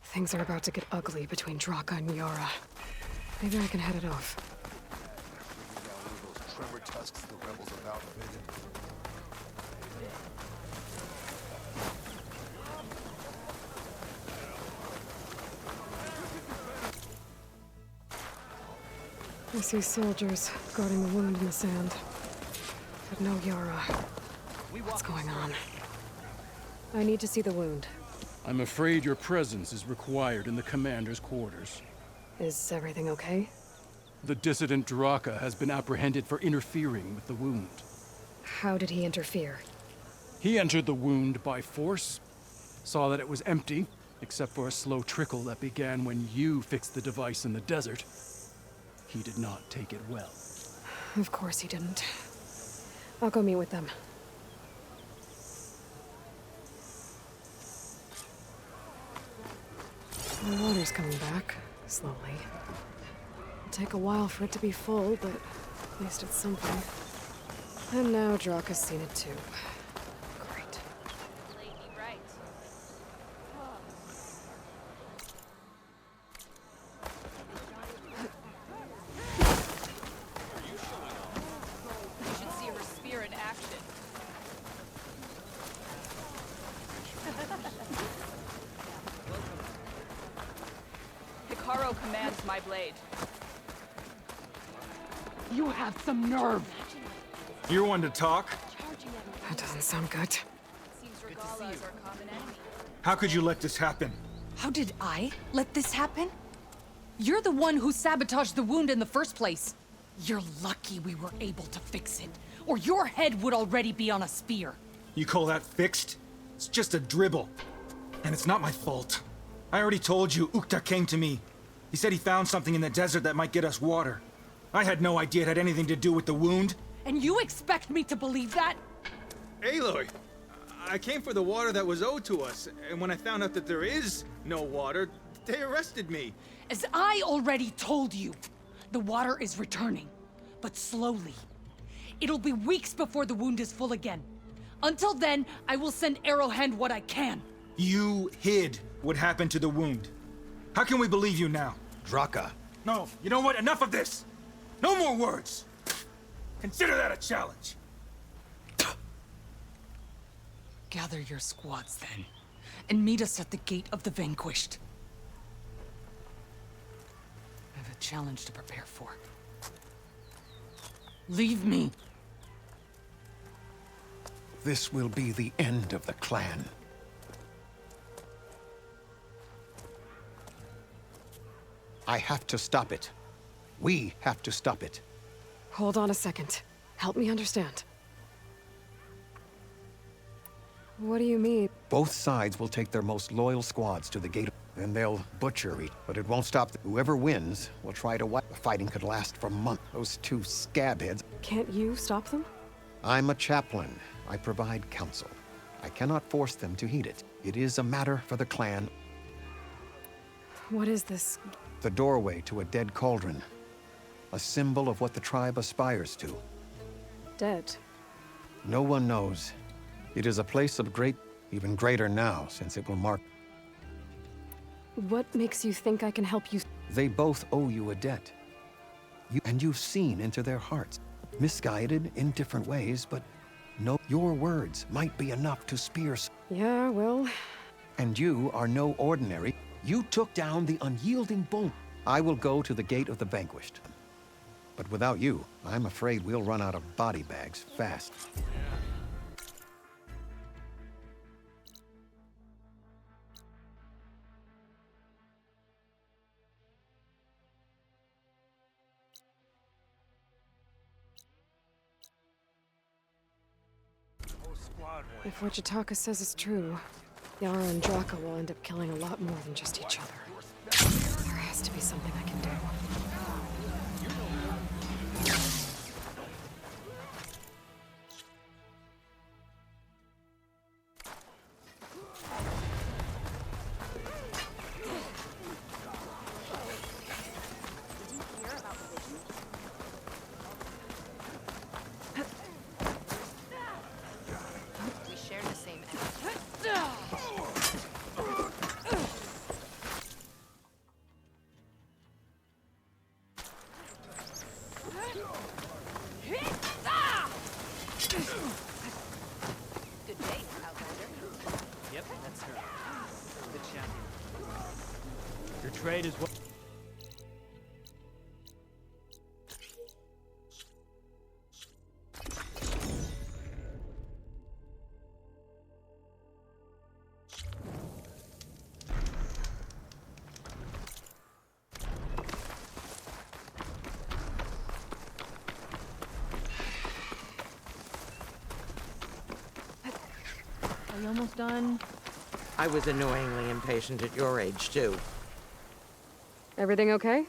Things are about to get ugly between Draka and Yara. Maybe I can head it off. Those tremor tusks the rebels have outfitted. I see soldiers guarding the wound in the sand. But no Yara. What's going on? I need to see the wound. I'm afraid your presence is required in the commander's quarters. Is everything okay? The dissident Draka has been apprehended for interfering with the wound. How did he interfere? He entered the wound by force, saw that it was empty, except for a slow trickle that began when you fixed the device in the desert. He did not take it well. Of course he didn't. I'll go meet with them. The water's coming back, slowly. It'll take a while for it to be full, but at least it's something. And now Draka's seen it too. Great. Lady right. You should see her spear in action. Hikaru commands my blade. You have some nerve! You're one to talk? That doesn't sound good. Seems Regala is our common enemy. How could you let this happen? How did I let this happen? You're the one who sabotaged the wound in the first place. You're lucky we were able to fix it, or your head would already be on a spear. You call that fixed? It's just a dribble. And it's not my fault. I already told you, Ukta came to me. He said he found something in the desert that might get us water. I had no idea it had anything to do with the wound. And you expect me to believe that? Aloy, I came for the water that was owed to us, and when I found out that there is no water, they arrested me. As I already told you, the water is returning, but slowly. It'll be weeks before the wound is full again. Until then, I will send Arrowhand what I can. You hid what happened to the wound. How can we believe you now? Draka. No, you know what? Enough of this! No more words! Consider that a challenge! Gather your squads then, and meet us at the Gate of the Vanquished. I have a challenge to prepare for. Leave me! This will be the end of the clan. I have to stop it. We have to stop it. Hold on a second. Help me understand. What do you mean? Both sides will take their most loyal squads to the gate, and they'll butcher each. But it won't stop. Whoever wins will try to wipe. The fighting could last for months. Those two scabheads. Can't you stop them? I'm a chaplain. I provide counsel. I cannot force them to heed it. It is a matter for the clan. What is this? The doorway to a dead cauldron. A symbol of what the tribe aspires to. Dead. No one knows. It is a place of great, even greater now, since it will mark. What makes you think I can help you? They both owe you a debt. And you've seen into their hearts. misguided in different ways, but no, your words might be enough to spear. Yeah, well... And you are no ordinary. You took down the unyielding bull. I will go to the gate of the vanquished. But without you, I'm afraid we'll run out of body bags fast. If what Jataka says is true, Yara and Draka will end up killing a lot more than just each other. There has to be something I can do. We share the same Good day, Outlander. Yep, that's her. The champion. Your trade is what... Are you almost done? I was annoyingly impatient at your age, too. Everything okay?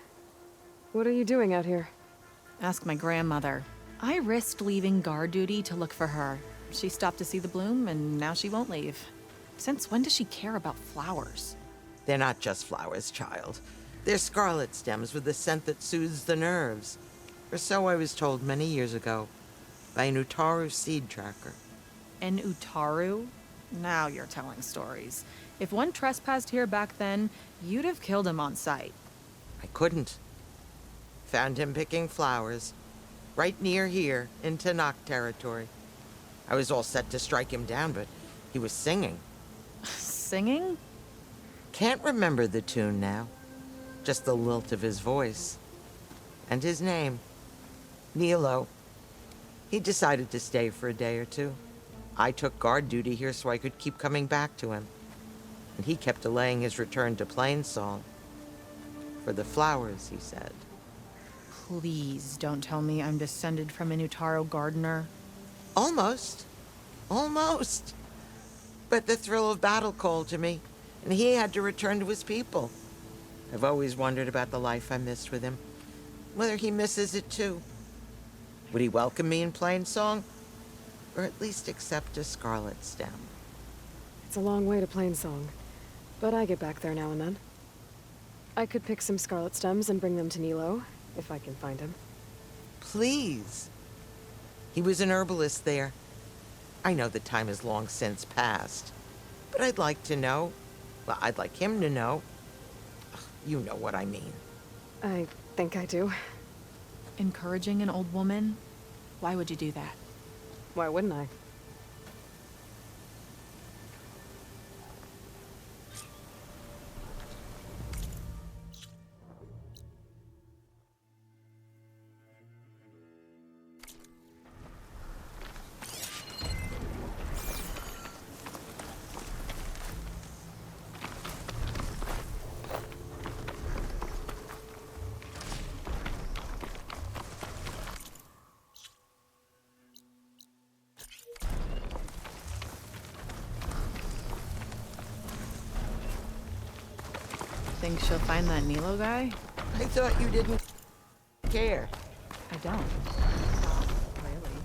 What are you doing out here? Ask my grandmother. I risked leaving guard duty to look for her. She stopped to see the bloom, and now she won't leave. Since when does she care about flowers? They're not just flowers, child. They're scarlet stems with a scent that soothes the nerves. Or so I was told many years ago by an Utaru seed tracker. An Utaru? Now you're telling stories. If one trespassed here back then, you'd have killed him on sight. I couldn't. Found him picking flowers, right near here, in Tanakh territory. I was all set to strike him down, but he was singing. Singing? Can't remember the tune now. Just the lilt of his voice. And his name. Nilo. He decided to stay for a day or two. I took guard duty here so I could keep coming back to him. And he kept delaying his return to Plainsong. For the flowers, he said. Please don't tell me I'm descended from an Utaru gardener. Almost. Almost. But the thrill of battle called to me, and he had to return to his people. I've always wondered about the life I missed with him. Whether he misses it too. Would he welcome me in Plainsong? Or at least accept a scarlet stem? It's a long way to Plainsong, but I get back there now and then. I could pick some scarlet stems and bring them to Nilo, if I can find him. Please. He was an herbalist there. I know the time has long since passed, but I'd like to know. Well, I'd like him to know. You know what I mean. I think I do. Encouraging an old woman? Why would you do that? Why wouldn't I? Think she'll find that Nilo guy? I thought you didn't care. I don't. Really.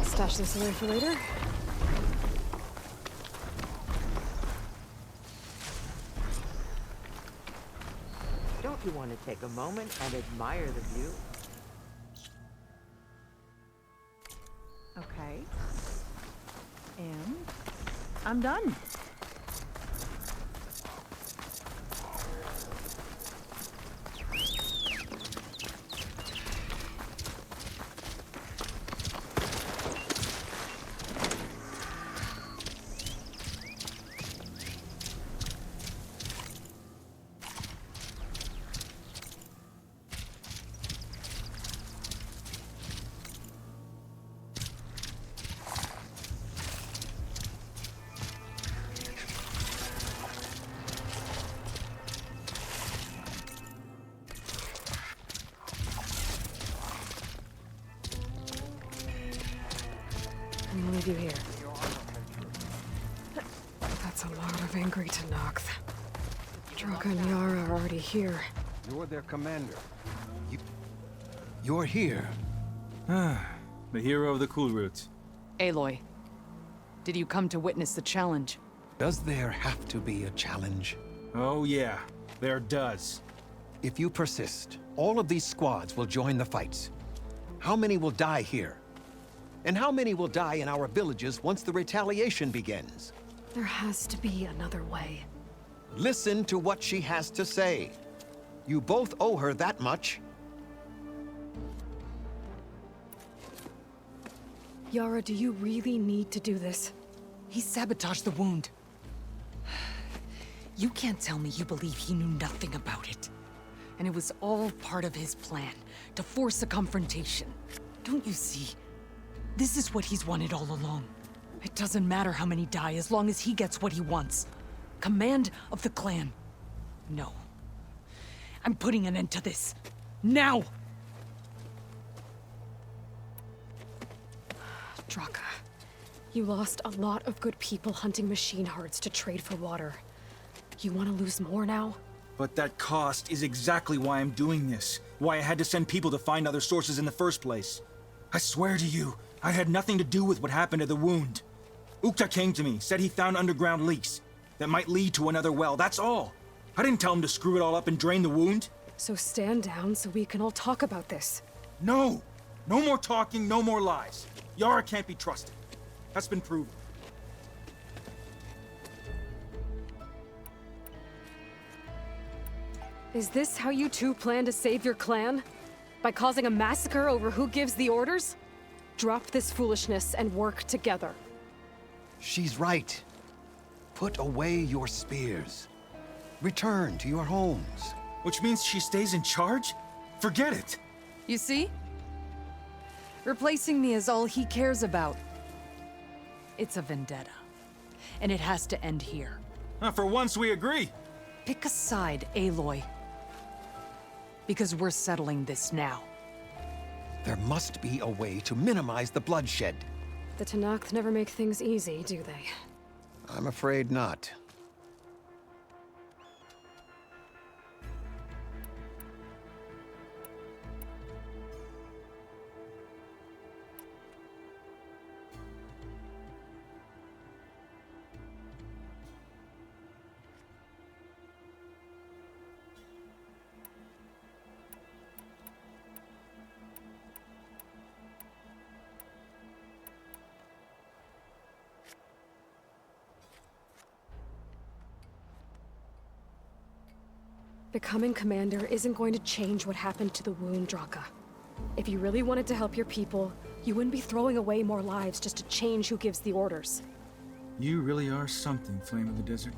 Stash this away for later. Don't you want to take a moment and admire the view. Okay. And I'm done. I'm gonna leave you here. That's a lot of angry Tenakth. Draka and Yara are already here. You're their commander. You're here. The hero of the cool routes. Aloy, did you come to witness the challenge? Does there have to be a challenge? Oh yeah, there does. If you persist, all of these squads will join the fights. How many will die here? And how many will die in our villages once the retaliation begins? There has to be another way. Listen to what she has to say. You both owe her that much. Yara, do you really need to do this? He sabotaged the wound. You can't tell me you believe he knew nothing about it. And it was all part of his plan, to force a confrontation. Don't you see? This is what he's wanted all along. It doesn't matter how many die as long as he gets what he wants. Command of the clan. No. I'm putting an end to this. Now! Draka, you lost a lot of good people hunting machine hearts to trade for water. You want to lose more now? But that cost is exactly why I'm doing this. Why I had to send people to find other sources in the first place. I swear to you, I had nothing to do with what happened to the wound. Ukta came to me, said he found underground leaks that might lead to another well, that's all. I didn't tell him to screw it all up and drain the wound. So stand down so we can all talk about this. No! No more talking, no more lies. Yara can't be trusted. That's been proven. Is this how you two plan to save your clan? By causing a massacre over who gives the orders? Drop this foolishness and work together. She's right. Put away your spears. Return to your homes. Which means she stays in charge? Forget it. You see? Replacing me is all he cares about. It's a vendetta. And it has to end here. For once we agree. Pick a side, Aloy. Because we're settling this now. There must be a way to minimize the bloodshed. The Tenakth never make things easy, do they? I'm afraid not. Becoming commander isn't going to change what happened to the wound, Draka. If you really wanted to help your people, you wouldn't be throwing away more lives just to change who gives the orders. You really are something, Flame of the Desert.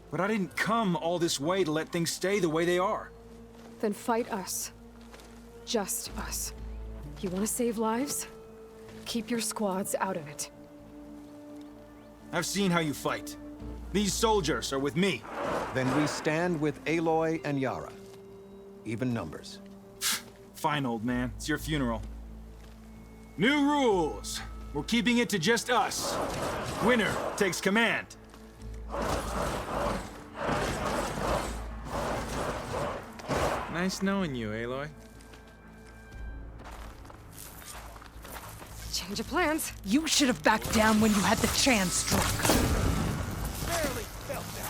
But I didn't come all this way to let things stay the way they are. Then fight us. Just us. You want to save lives? Keep your squads out of it. I've seen how you fight. These soldiers are with me. Then we stand with Aloy and Yara. Even numbers. Fine, old man. It's your funeral. New rules. We're keeping it to just us. Winner takes command. Nice knowing you, Aloy. Change of plans. You should have backed down when you had the chance, Draka. Barely felt that.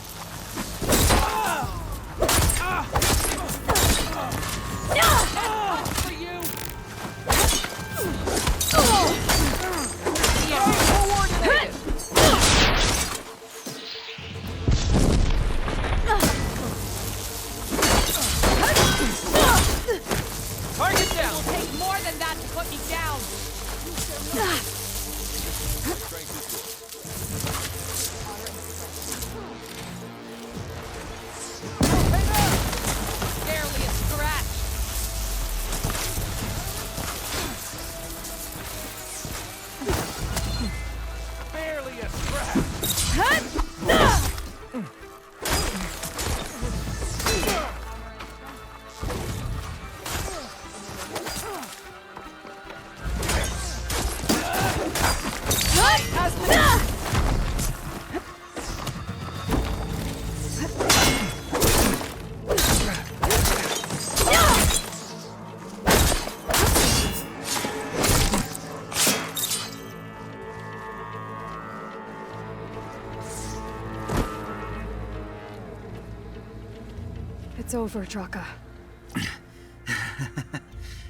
It's over, Draka.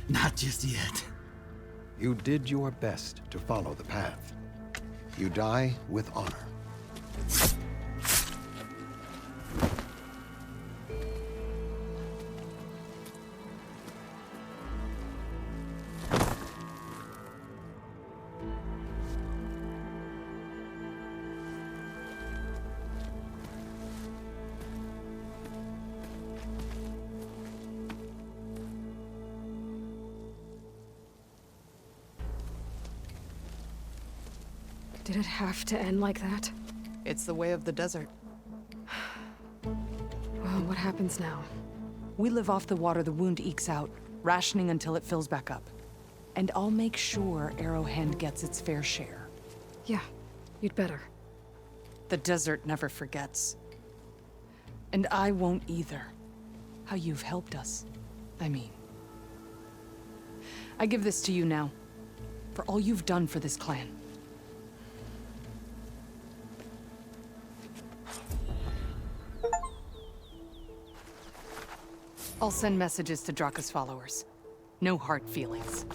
Not just yet. You did your best to follow the path. You die with honor. Did it have to end like that? It's the way of the desert. Well, what happens now? We live off the water the wound ekes out, rationing until it fills back up. And I'll make sure Arrowhand gets its fair share. Yeah, you'd better. The desert never forgets. And I won't either. How you've helped us, I mean. I give this to you now, for all you've done for this clan. I'll send messages to Draka's followers. No hard feelings.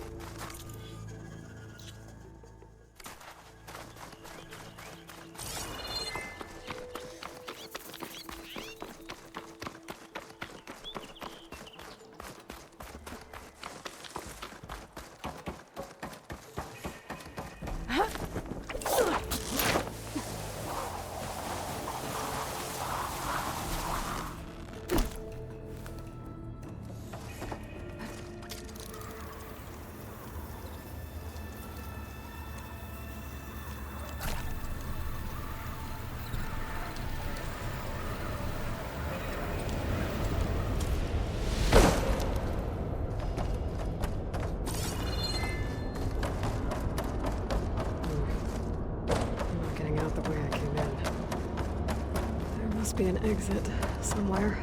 Must be an exit somewhere.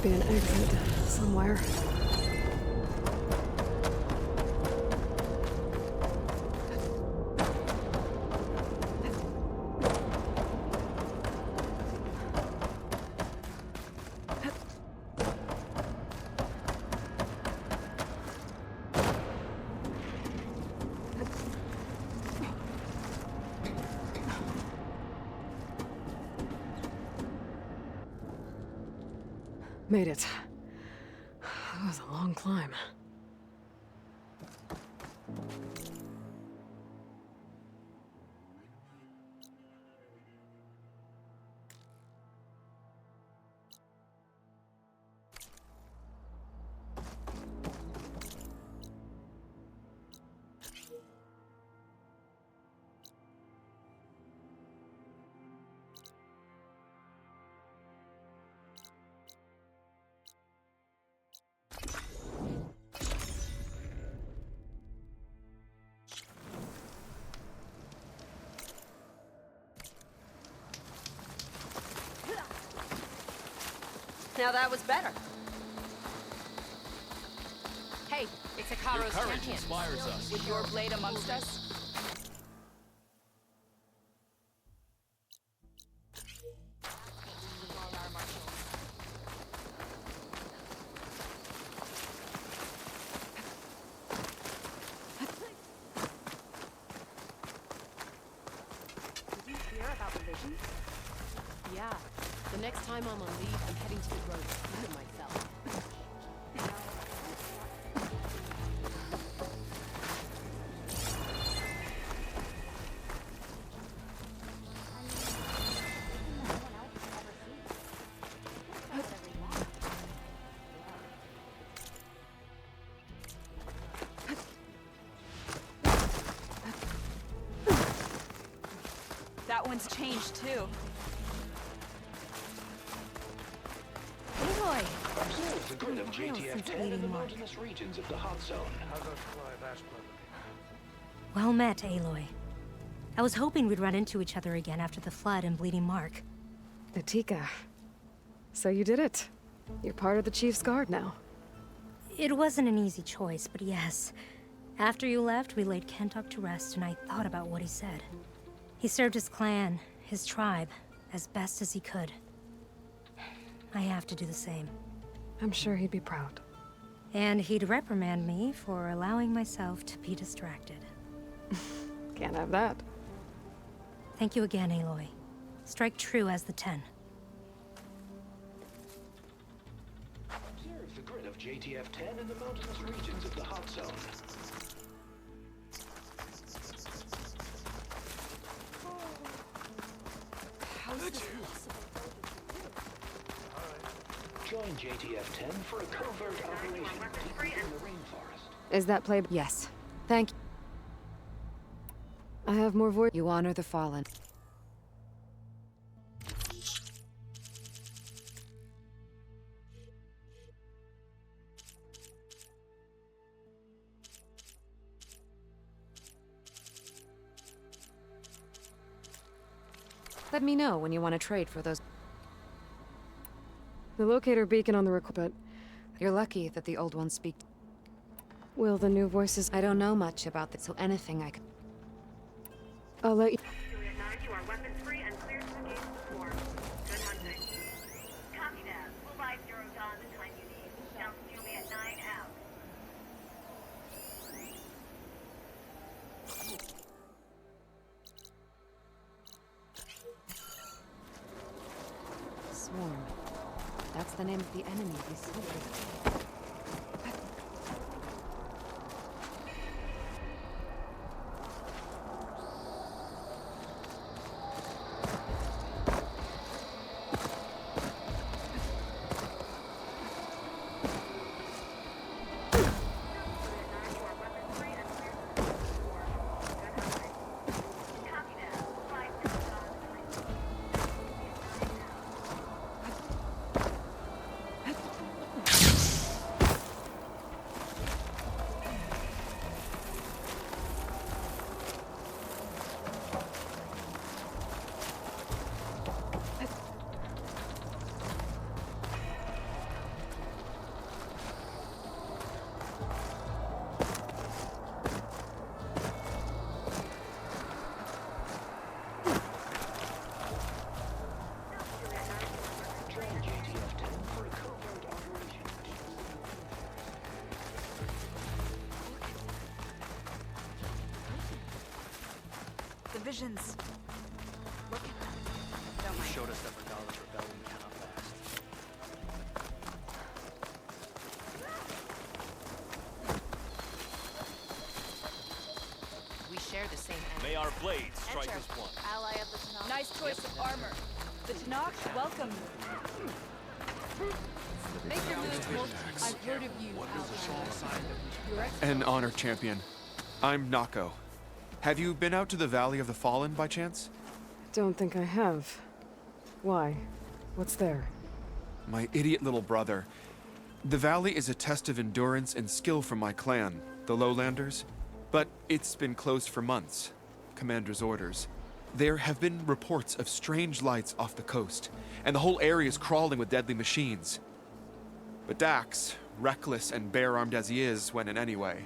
must be an exit somewhere. Made it. That was a long climb. Now that was better. Hey, it's a Karo's courage champion. inspires us. With your blade amongst us, Did you hear about the visions? Yeah. The next time I'm on leave, I'm heading to the Grove to see them myself. that one's changed too. Aloy! Observe the grid of JTF-10 in the mountainous regions of the hot zone. Well met, Aloy. I was hoping we'd run into each other again after the flood and Bleeding Mark. Natika. So you did it. You're part of the Chief's Guard now. It wasn't an easy choice, but yes. After you left, we laid Kentuck to rest, and I thought about what he said. He served his clan, his tribe, as best as he could. I have to do the same. I'm sure he'd be proud. And he'd reprimand me for allowing myself to be distracted. Can't have that. Thank you again, Aloy. Strike true as the 10. Observe the grid of JTF-10 in the mountainous regions of the hot zone. How is this possible? Join JTF-10 for a covert operation deep in the rainforest. Is that play? Yes. Thank you. I have more voice. You honor the fallen. Let me know when you want to trade for those. The locator beacon on the but you're lucky that the old ones speak. Will the new voices? I don't know much about that, so anything I can. I'll let you. You are weapons free and clear to engage the swarm. Good hunting. Copy that. We'll buy 0 Dawn the time you need. Stealth will be at 9 out. Swarm. That's the name of the enemy we slew. visions. Look at them. Don't You mind. showed us that Regala's rebellion cannot last. We share the same enemy. May our blades strike Enter. as one. Ally of the Tanakh. Nice choice of armor. The Tanakh welcome you. Make your move, Wolf. I've heard of you, Outlander. An honor, champion. I'm Nako. Have you been out to the Valley of the Fallen by chance? Don't think I have. Why? What's there? My idiot little brother. The valley is a test of endurance and skill for my clan, the Lowlanders. But it's been closed for months. Commander's orders. There have been reports of strange lights off the coast, and the whole area is crawling with deadly machines. But Dax, reckless and bare-armed as he is when in any way,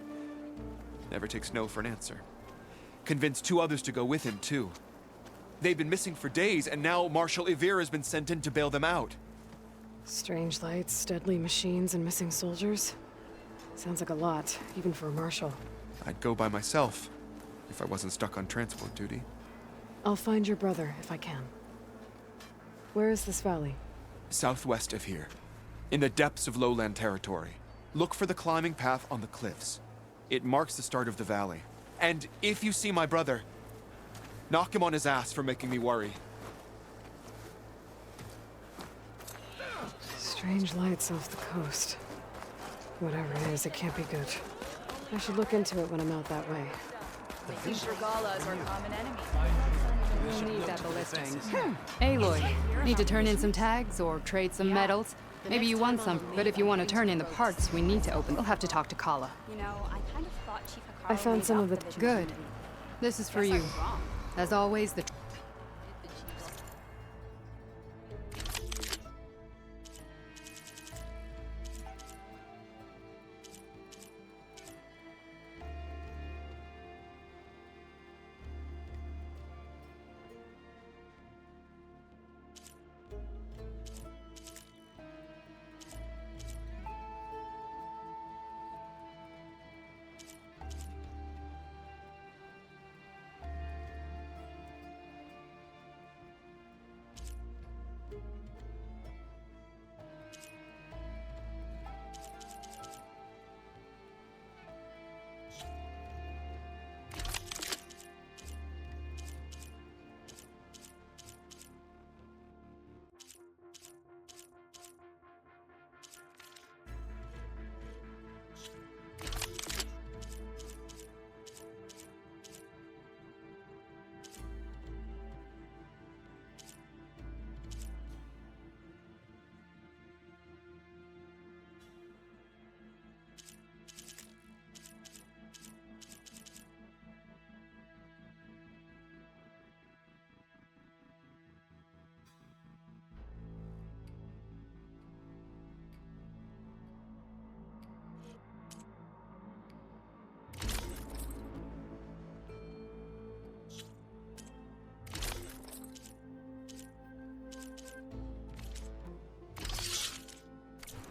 never takes no for an answer. Convinced 2 others to go with him, too. They've been missing for days, and now Marshal Ivir has been sent in to bail them out. Strange lights, deadly machines, and missing soldiers? Sounds like a lot, even for a marshal. I'd go by myself, if I wasn't stuck on transport duty. I'll find your brother, if I can. Where is this valley? Southwest of here, in the depths of lowland territory. Look for the climbing path on the cliffs. It marks the start of the valley. And if you see my brother, knock him on his ass for making me worry. Strange lights off the coast. Whatever it is, it can't be good. I should look into it when I'm out that way. These Regalas are common enemies. We'll need that ballista. Aloy, need to turn in some tags or trade some metals? Maybe you want some, but if you want to turn in the parts we need to open, we'll have to talk to Kala. You know, I kind of thought Chief Hikaru I found laid some out of the... vision Good. for me. This is for Guess I you. was wrong. As always, the...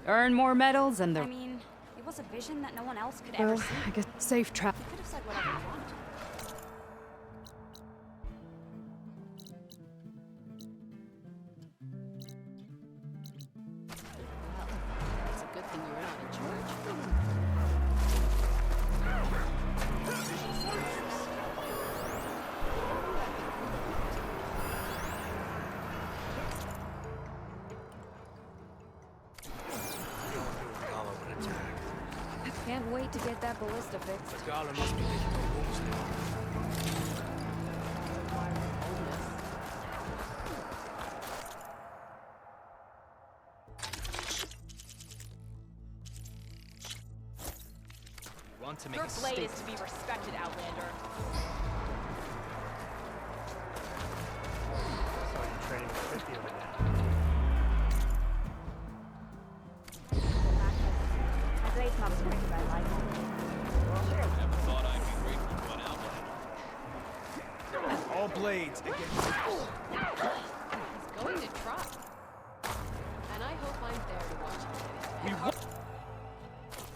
Earn more medals and the... I mean, it was a vision that no one else could Well, ever see. I guess safe trap. You could have said whatever you wanted. It's a good thing you're not in charge. Can't wait to get that ballista fixed. Regala must be making no moves now. You want to make Your a blade is statement. to be respected, Outlander. So you're trading with 50 of it now. My blade's not as quick as I like. Never thought I'd be grateful to an outlander. All blades against... He's going to try. And I hope I'm there to watch him get his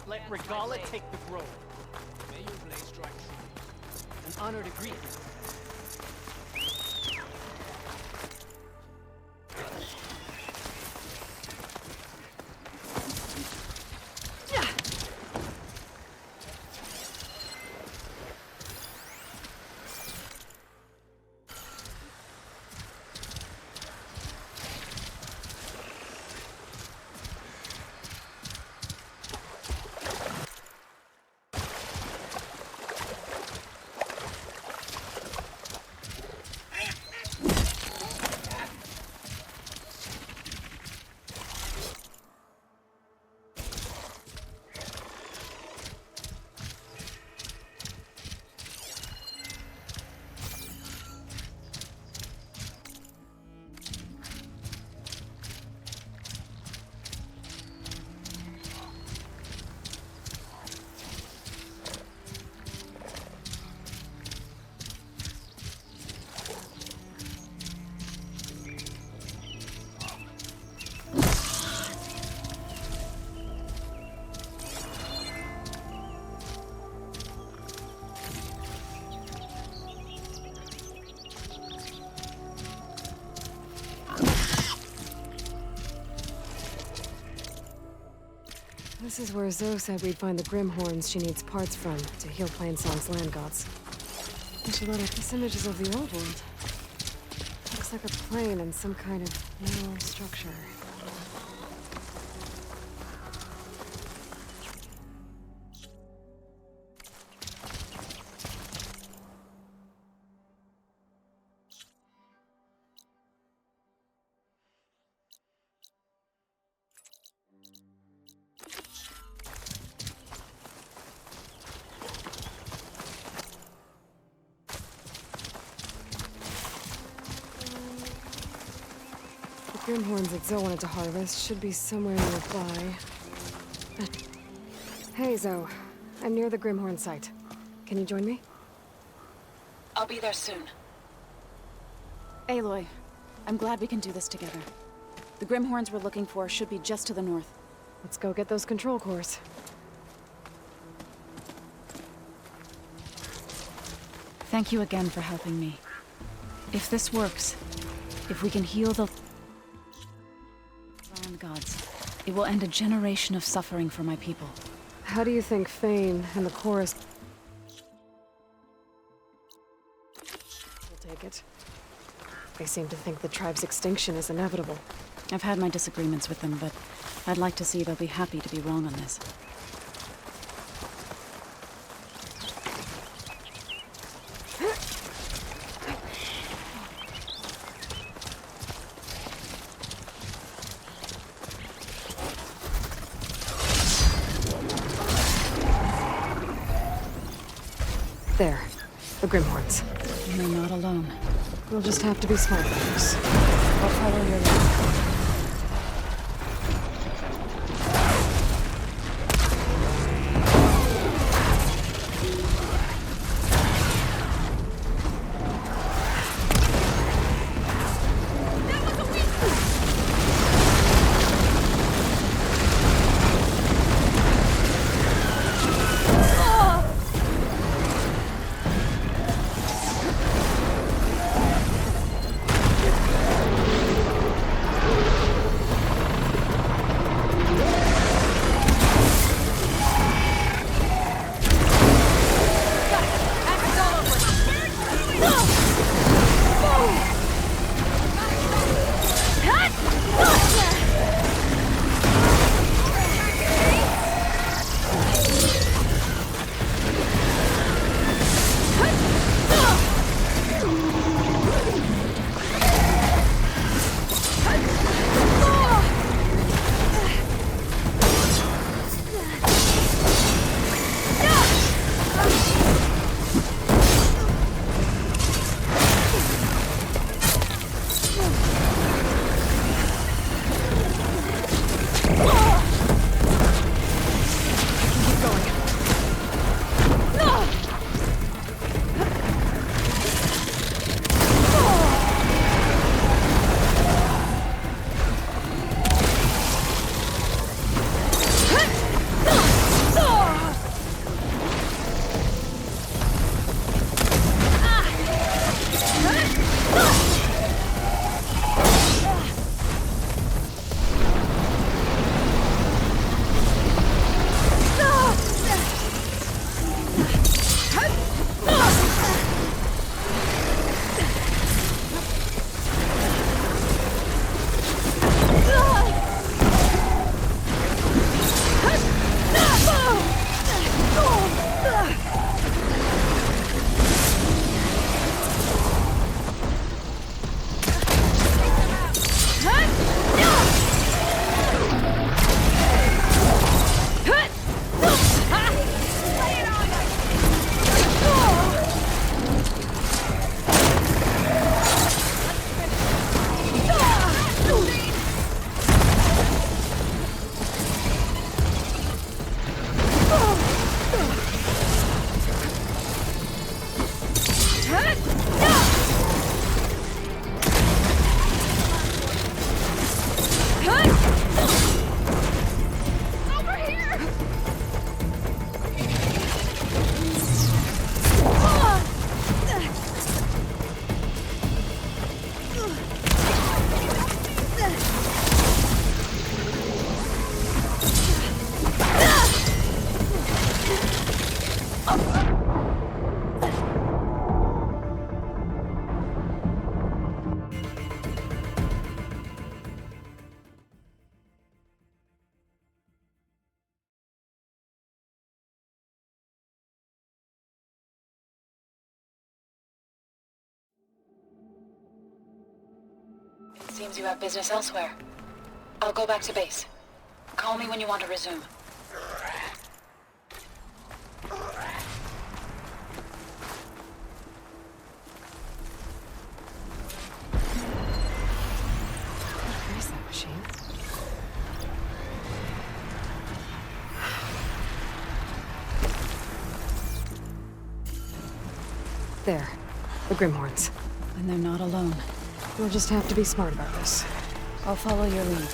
Let Regala take the grove. May your blade strike true. An honor to greet you. This is where Zoe said we'd find the Grimhorns she needs parts from to heal Plainsong's land gods. I should let her. This image is of the old world. Looks like a plane and some kind of mineral structure. The Grimhorns that Zoe wanted to harvest should be somewhere nearby. Hey, Zoe. I'm near the Grimhorn site. Can you join me? I'll be there soon. Aloy, I'm glad we can do this together. The Grimhorns we're looking for should be just to the north. Let's go get those control cores. Thank you again for helping me. If this works, if we can heal the land gods, it will end a generation of suffering for my people. How do you think Fane and the chorus will take it? They seem to think the tribe's extinction is inevitable. I've had my disagreements with them, but I'd like to see they'll be happy to be wrong on this. There. The Grimhorns. You're not alone. We'll just have to be smart about this. I'll follow your lead. Seems you have business elsewhere. I'll go back to base. Call me when you want to resume. Where is that machine? There. The Grimhorns. And they're not alone. We'll just have to be smart about this. I'll follow your lead.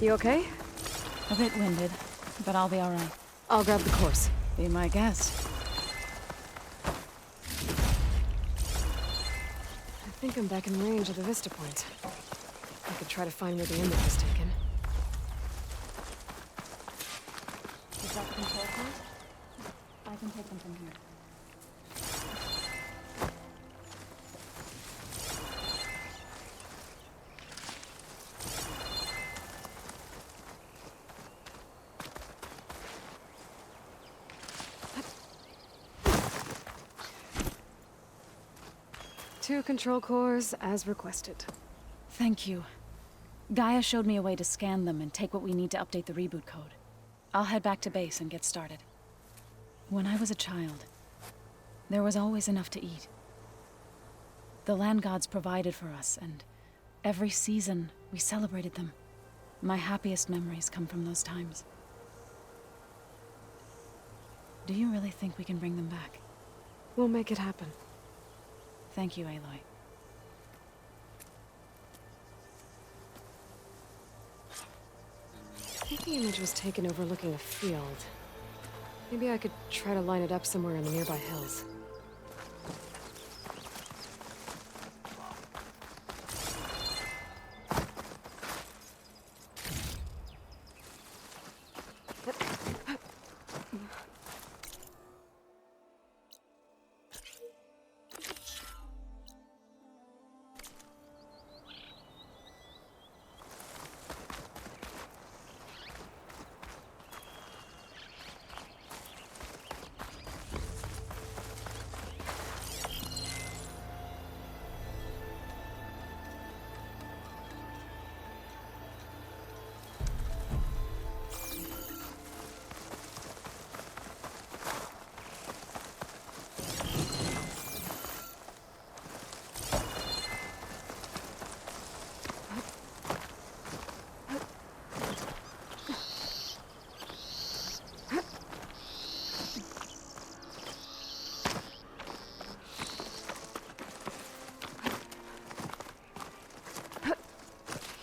You okay? A bit winded, but I'll be all right. I'll grab the course. Be my guest. I think I'm back in range of the vista points. I could try to find where the image was taken. Is that the control point? I can take them from here. Two control cores, as requested. Thank you. Gaia showed me a way to scan them and take what we need to update the reboot code. I'll head back to base and get started. When I was a child, there was always enough to eat. The land gods provided for us, and every season we celebrated them. My happiest memories come from those times. Do you really think we can bring them back? We'll make it happen. Thank you, Aloy. I think the image was taken overlooking a field. Maybe I could try to line it up somewhere in the nearby hills.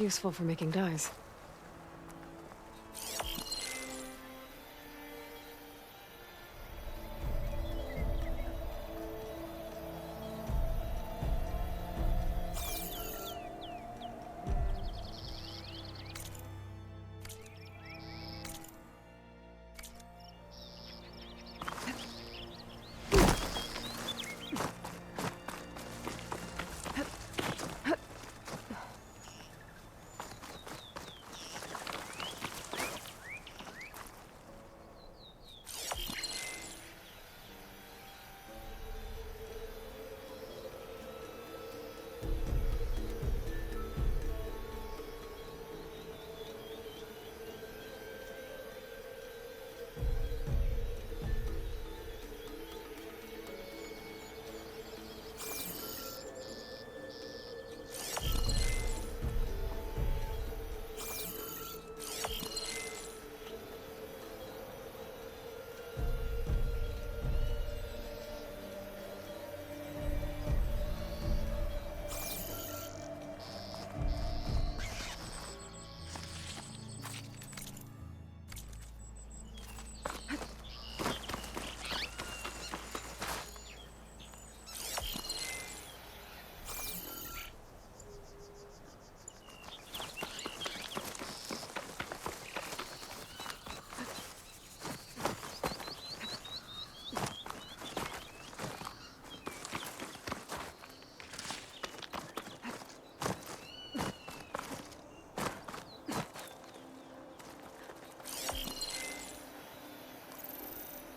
Useful for making dyes.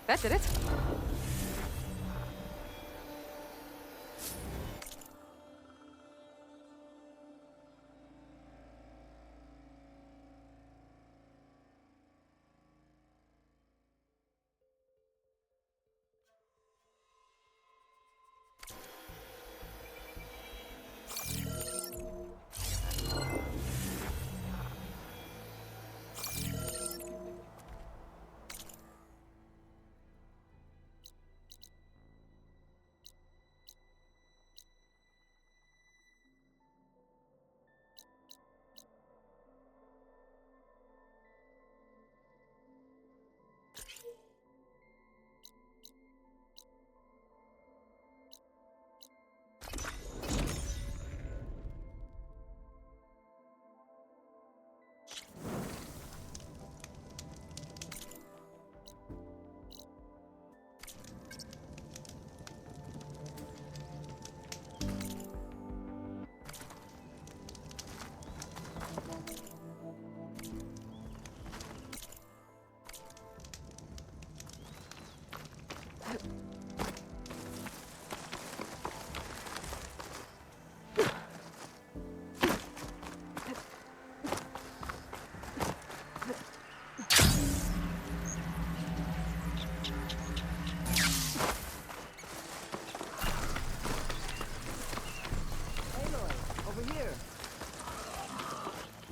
That did it.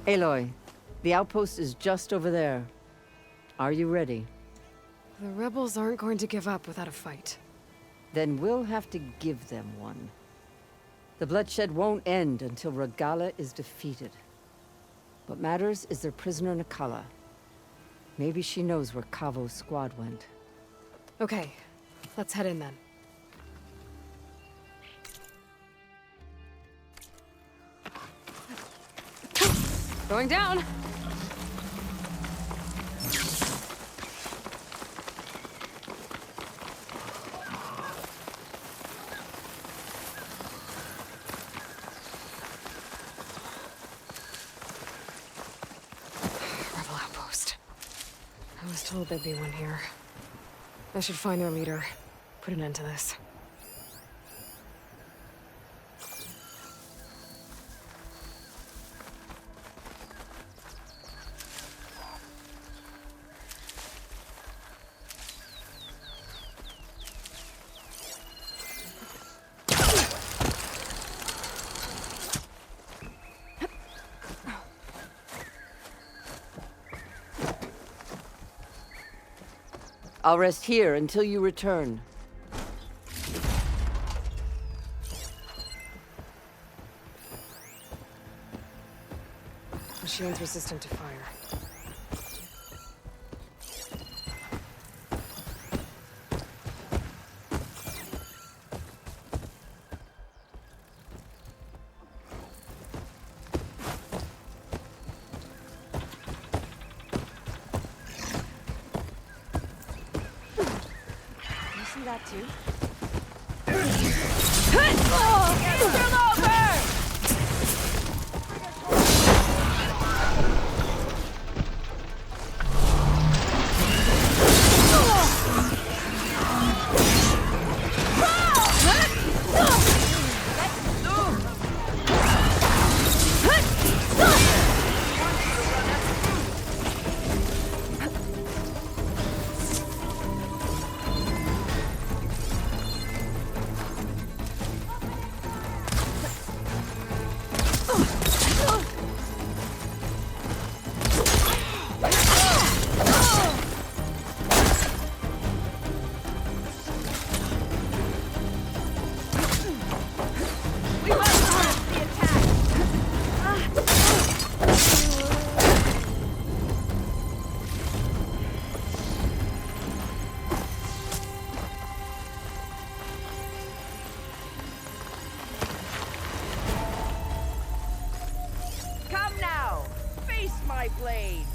Aloy, the outpost is just over there. Are you ready? The rebels aren't going to give up without a fight. Then we'll have to give them one. The bloodshed won't end until Regala is defeated. What matters is their prisoner Nakala. Maybe she knows where Kavo's squad went. Okay, let's head in then. Going down! Rebel outpost. I was told there'd be one here. I should find their leader. Put an end to this. I'll rest here until you return. Machine's resistant to fire. That too. blade.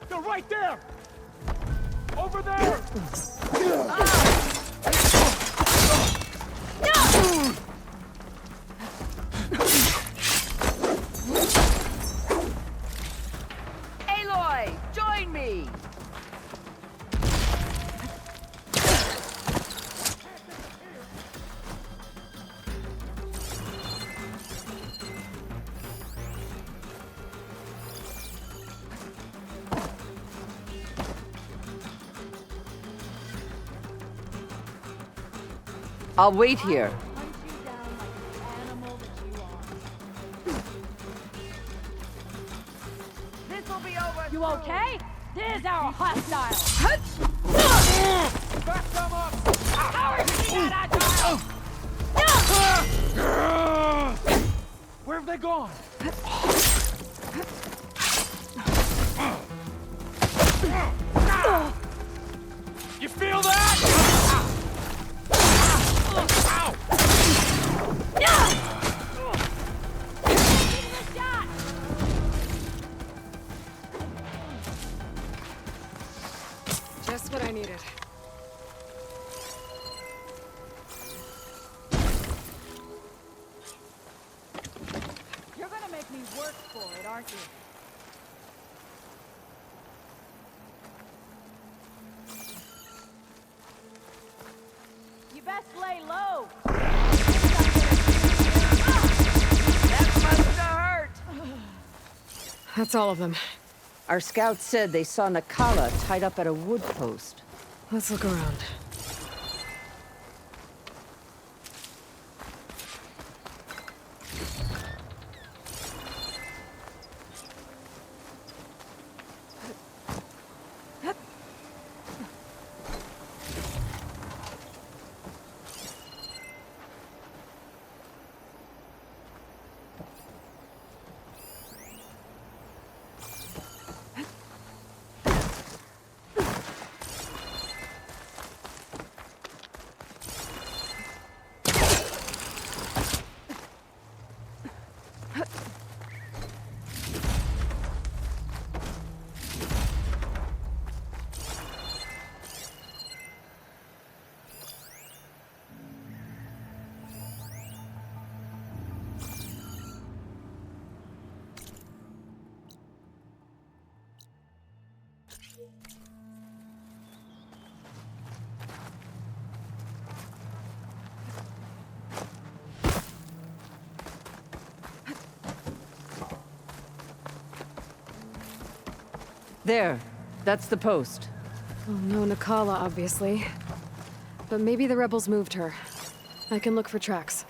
They're right there! Over there! Aloy, join me! I'll wait here. This'll be over. You okay? There's our hostile. Back them up! How are you not agile? Where have they gone? You feel that? Just what I needed. You're gonna make me work for it, aren't you? You best lay low. That's all of them. Our scouts said they saw Nakala tied up at a wood post. Let's look around. There. That's the post. Oh, no Nakala, obviously. But maybe the rebels moved her. I can look for tracks.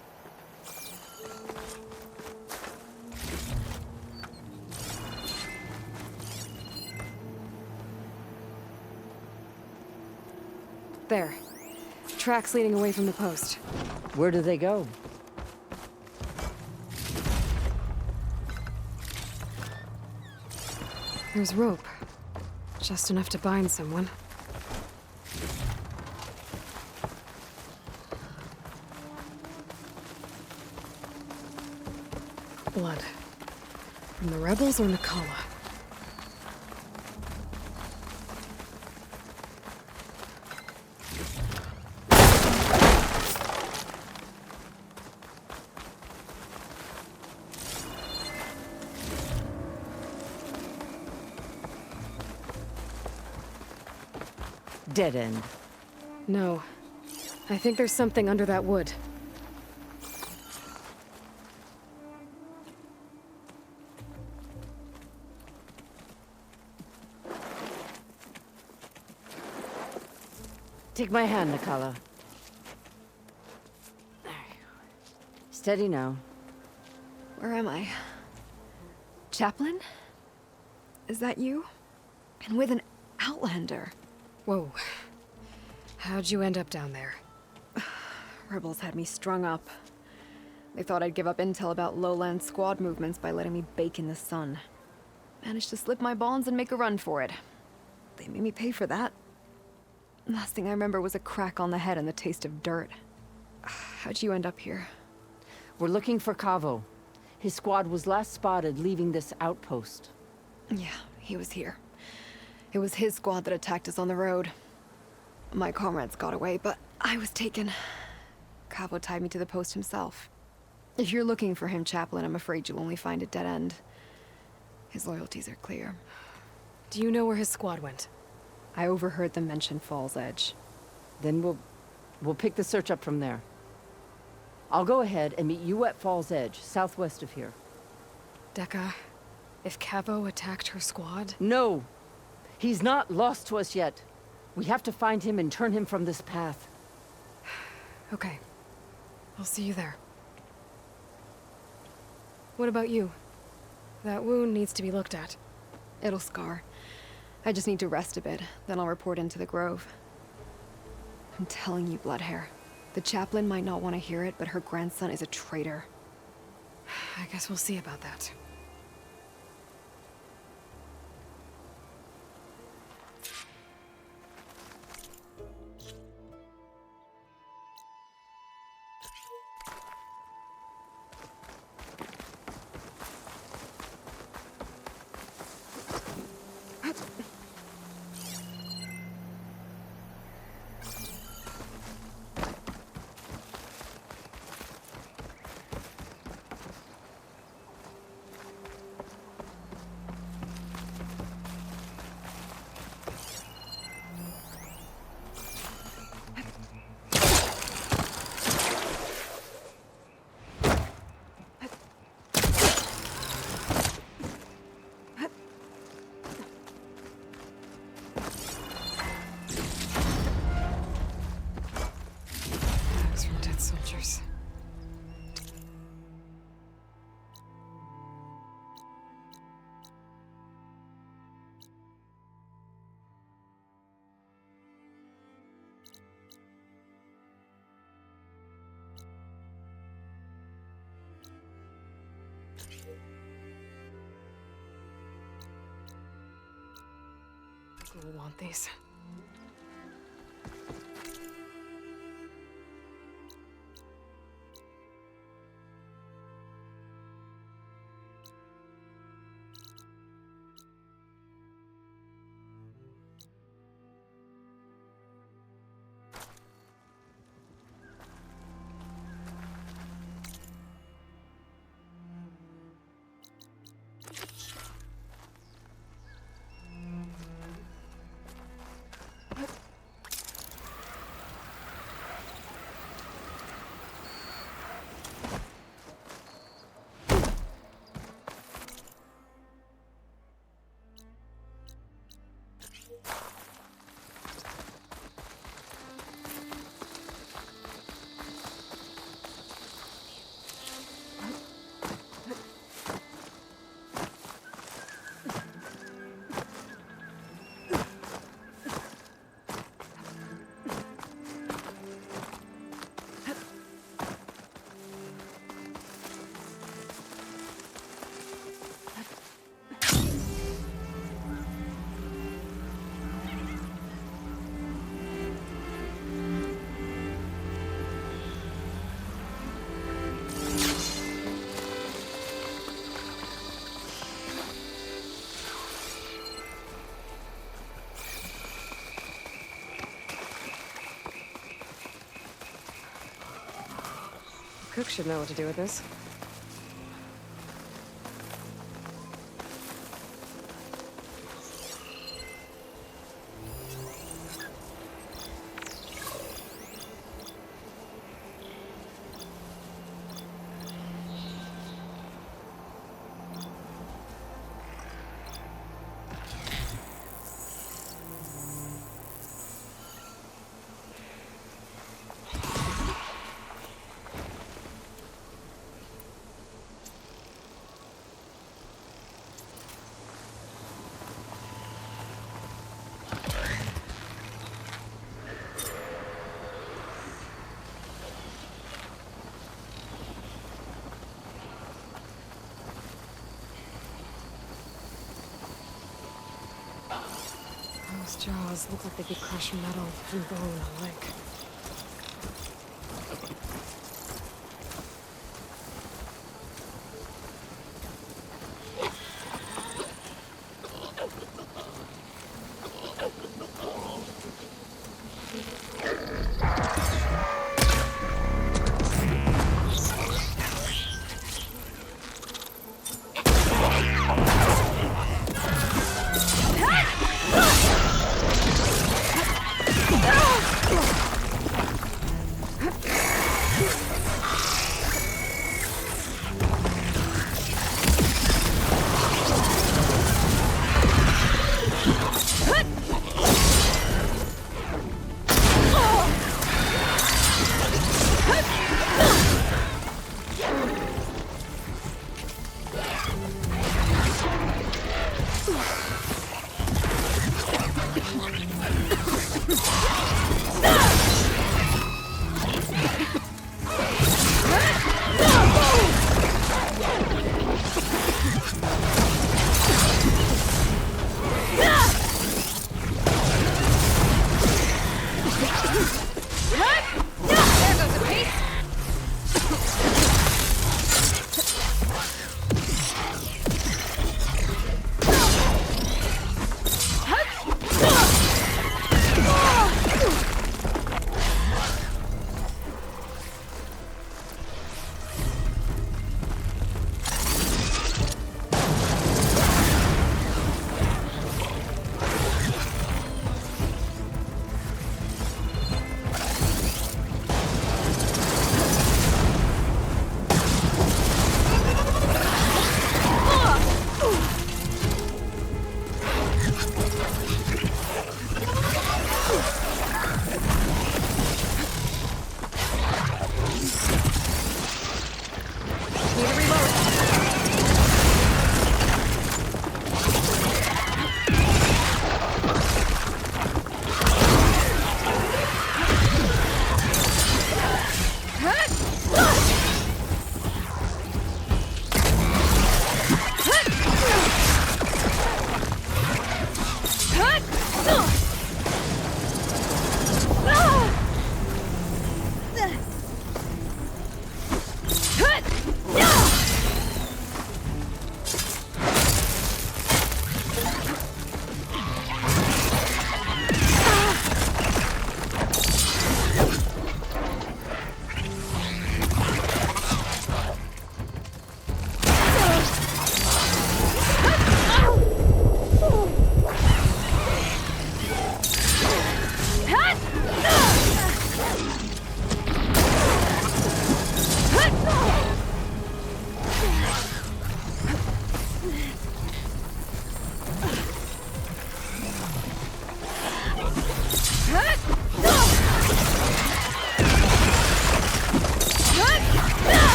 There. Tracks leading away from the post. Where do they go? There's rope. Just enough to bind someone. Blood. From the rebels or Nakala? Dead end. No. I think there's something under that wood. Take my hand, Nakala. Steady now. Where am I? Chaplain? Is that you? And with an outlander. Whoa. How'd you end up down there? Rebels had me strung up. They thought I'd give up intel about lowland squad movements by letting me bake in the sun. Managed to slip my bonds and make a run for it. They made me pay for that. Last thing I remember was a crack on the head and the taste of dirt. How'd you end up here? We're looking for Cavo. His squad was last spotted leaving this outpost. Yeah, he was here. It was his squad that attacked us on the road. My comrades got away, but I was taken. Cavo tied me to the post himself. If you're looking for him, Chaplain, I'm afraid you'll only find a dead end. His loyalties are clear. Do you know where his squad went? I overheard them mention Fall's Edge. Then we'll pick the search up from there. I'll go ahead and meet you at Fall's Edge, southwest of here. Dekka, if Cavo attacked her squad? No! He's not lost to us yet. We have to find him and turn him from this path. Okay. I'll see you there. What about you? That wound needs to be looked at. It'll scar. I just need to rest a bit, then I'll report into the Grove. I'm telling you, Bloodhair. The chaplain might not want to hear it, but her grandson is a traitor. I guess we'll see about that. Who will want these? Cook should know what to do with this. Those jaws look like they could crush metal and bone alike.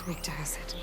It's weak to acid.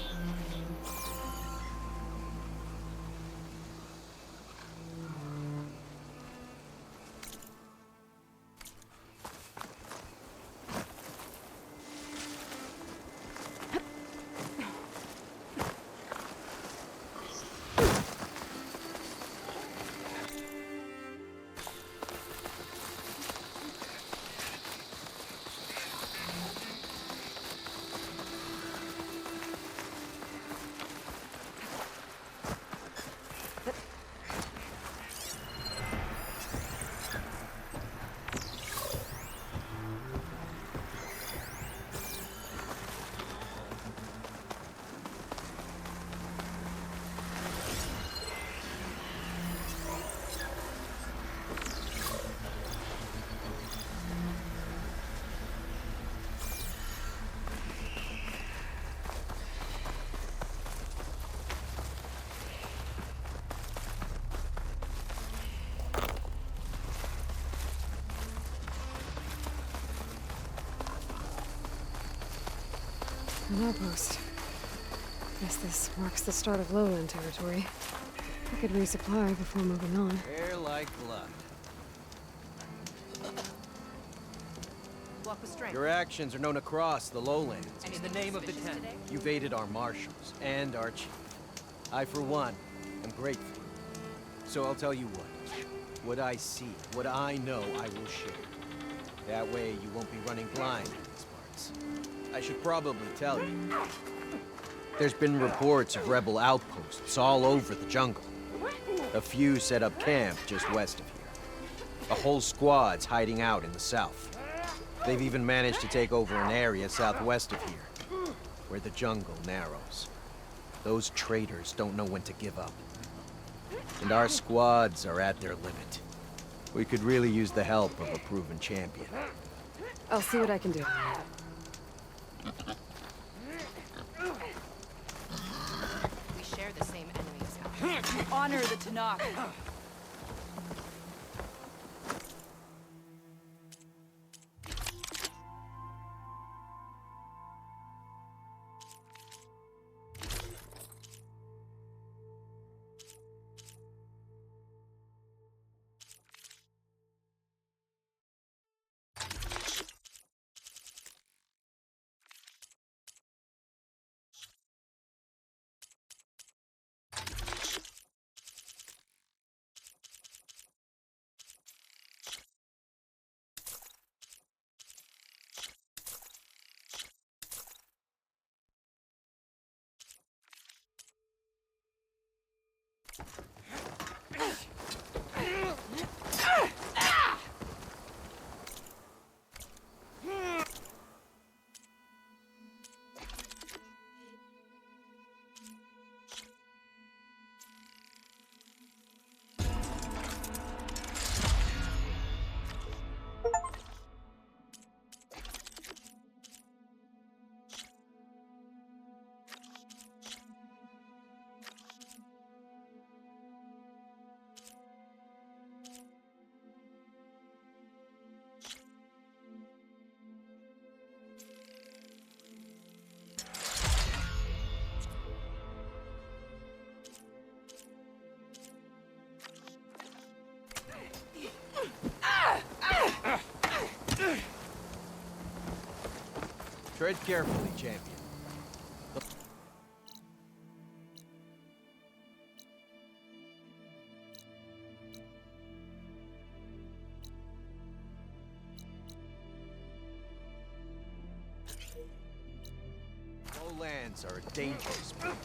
An outpost. Guess this marks the start of lowland territory. I could resupply before moving on. Air like blood. Walk with strength. Your actions are known across the lowlands. Any the name of the tent. You've aided our marshals and our chief. I, for one, am grateful. So I'll tell you what. What I see, what I know, I will share. That way you won't be running blind in these parts. I should probably tell you. There's been reports of rebel outposts all over the jungle. A few set up camp just west of here. A whole squad's hiding out in the south. They've even managed to take over an area southwest of here, where the jungle narrows. Those traitors don't know when to give up. And our squads are at their limit. We could really use the help of a proven champion. I'll see what I can do. We share the same enemies. You honor the Tanakh. Tread carefully, champion. Lowlands are a dangerous place.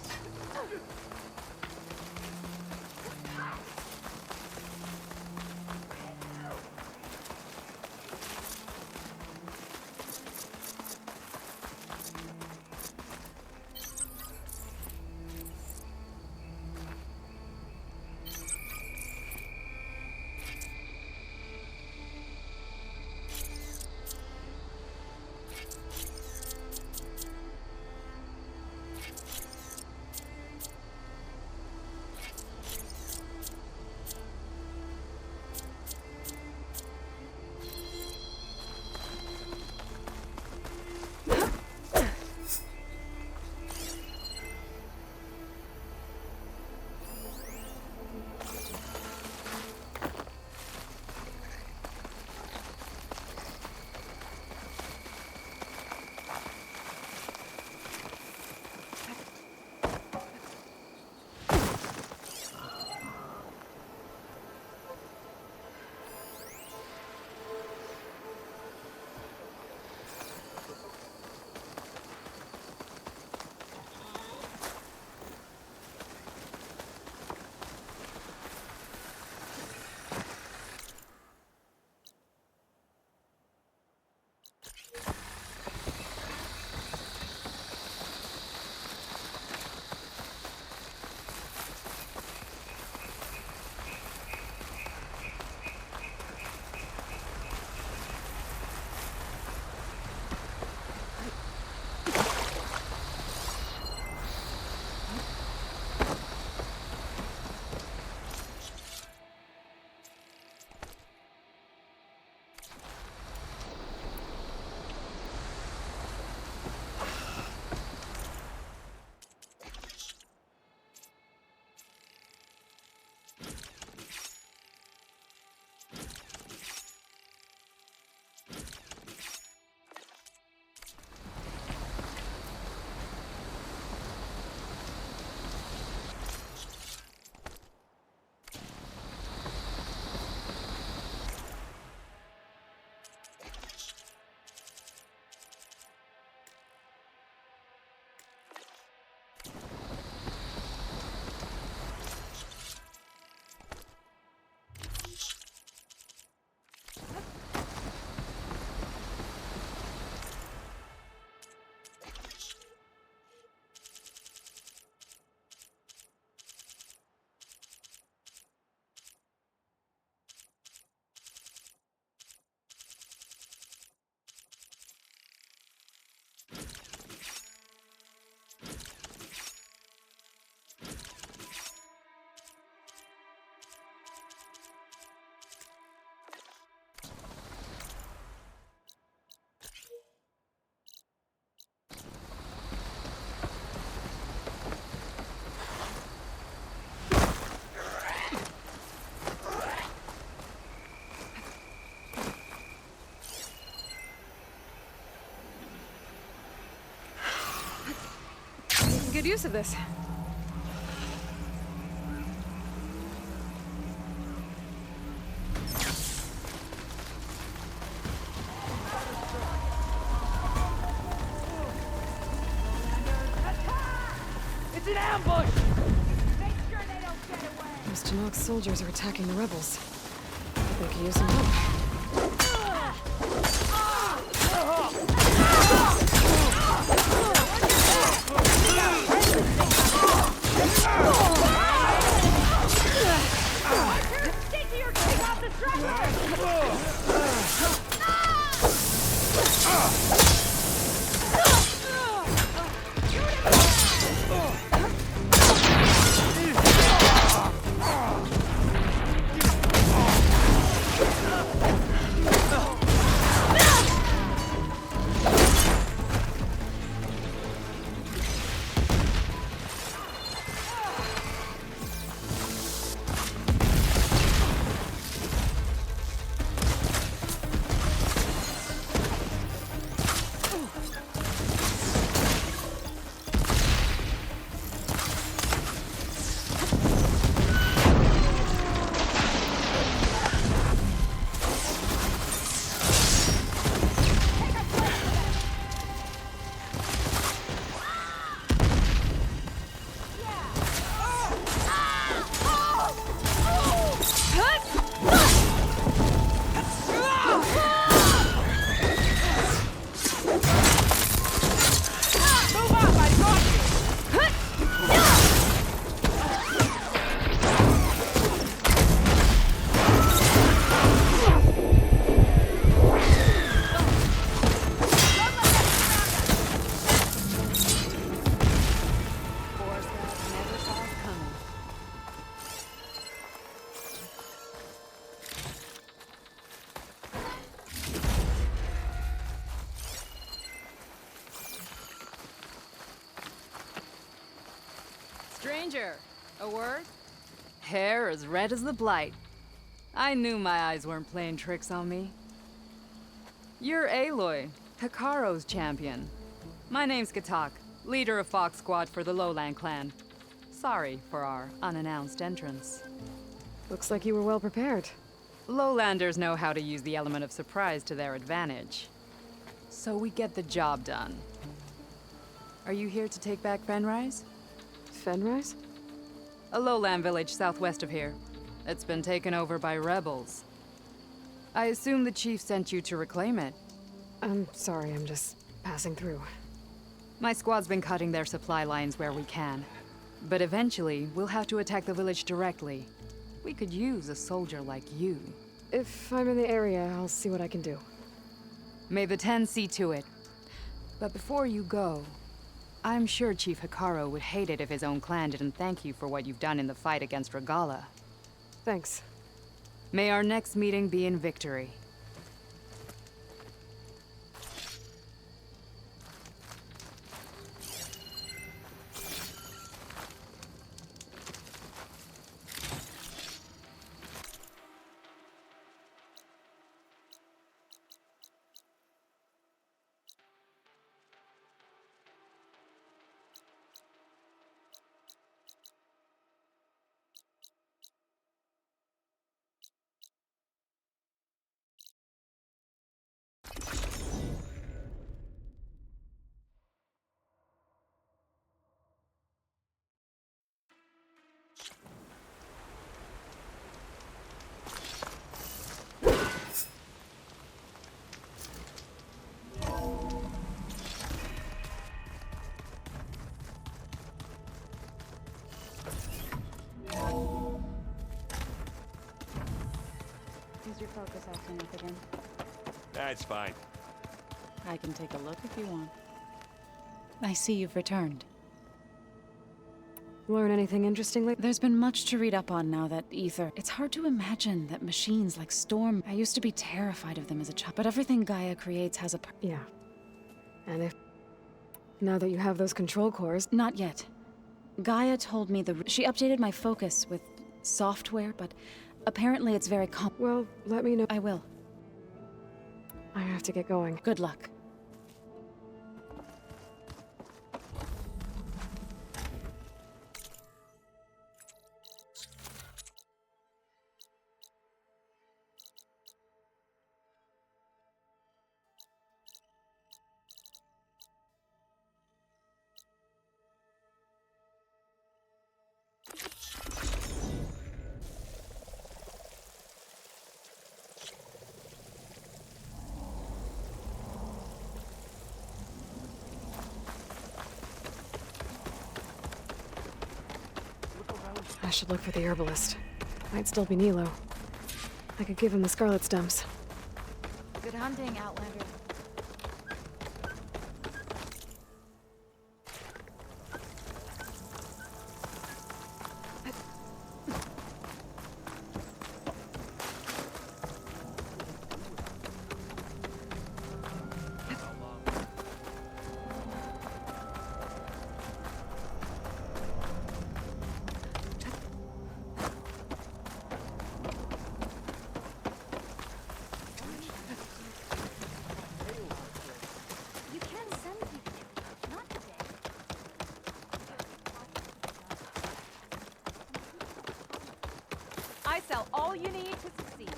make good use of this. It's an ambush! Those Tenak's soldiers are attacking the rebels. They could use some help. Stranger, a word? Hair as red as the blight. I knew my eyes weren't playing tricks on me. You're Aloy, Hikaro's champion. My name's Katak, leader of Fox Squad for the Lowland clan. Sorry for our unannounced entrance. Looks like you were well prepared. Lowlanders know how to use the element of surprise to their advantage. So we get the job done. Are you here to take back Fenrise? Fenrise? A lowland village southwest of here. It's been taken over by rebels. I assume the chief sent you to reclaim it. I'm sorry, I'm just passing through. My squad's been cutting their supply lines where we can. But eventually, we'll have to attack the village directly. We could use a soldier like you. If I'm in the area, I'll see what I can do. May the Ten see to it. But before you go, I'm sure Chief Hikaro would hate it if his own clan didn't thank you for what you've done in the fight against Regala. Thanks. May our next meeting be in victory. Is your focus acting up again? That's fine. I can take a look if you want. I see you've returned. Learn anything interesting lately? There's been much to read up on now that Ether... It's hard to imagine that machines like Storm... I used to be terrified of them as a child, but everything Gaia creates has a... Yeah. And if... Now that you have those control cores... Not yet. Gaia told me she updated my focus with software, but apparently it's very Well, let me know. I will. I have to get going. Good luck. should look for the herbalist. Might still be Nilo. I could give him the scarlet stems. Good hunting, Outlander. You can send people. Not today. I sell all you need to succeed.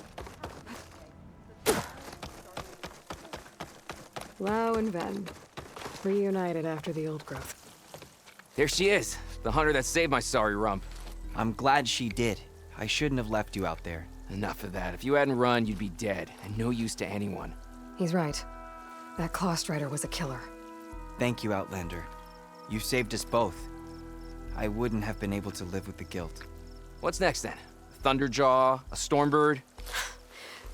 Lau and Ven. Reunited after the old growth. There she is, the hunter that saved my sorry rump. I'm glad she did. I shouldn't have left you out there. Enough of that. If you hadn't run, you'd be dead, and no use to anyone. He's right. That Claw Strider was a killer. Thank you, Outlander. You saved us both. I wouldn't have been able to live with the guilt. What's next then? Thunderjaw? A Stormbird?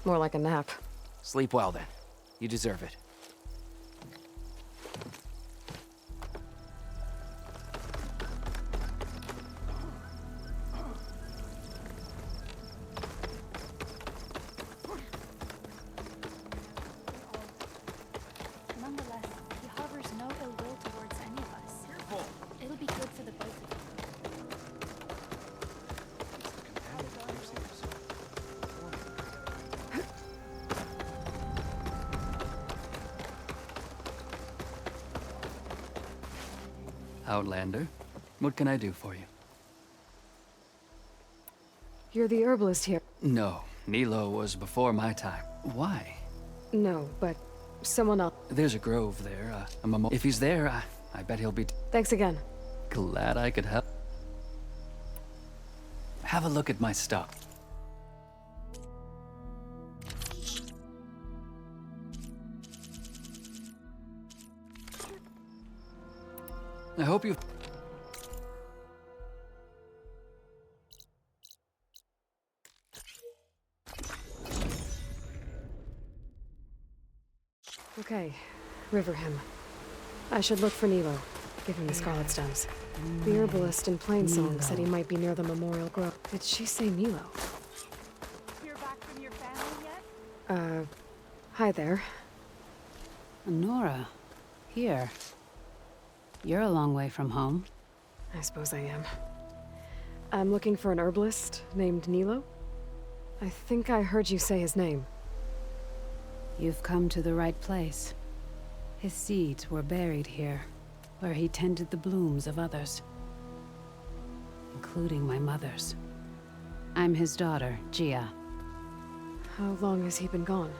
More like a nap. Sleep well then. You deserve it. Nonetheless, he harbors no ill will towards any of us. It'll be good for the both of you. Outlander, what can I do for you? You're the herbalist here. No, Nilo was before my time. Why? No, but someone else. There's a grove there, if he's there, I bet he'll be Thanks again. glad I could help. Have a look at my stuff. I hope you... Okay, Riverhim. I should look for Nilo. Give him the scarlet stems. The herbalist in Plainsong said he might be near the memorial grove. Did she say Nilo? Hear back from your family yet? Hi there. Nora, here. You're a long way from home. I suppose I am. I'm looking for an herbalist named Nilo. I think I heard you say his name. You've come to the right place. His seeds were buried here, where he tended the blooms of others, including my mother's. I'm his daughter, Gia. How long has he been gone?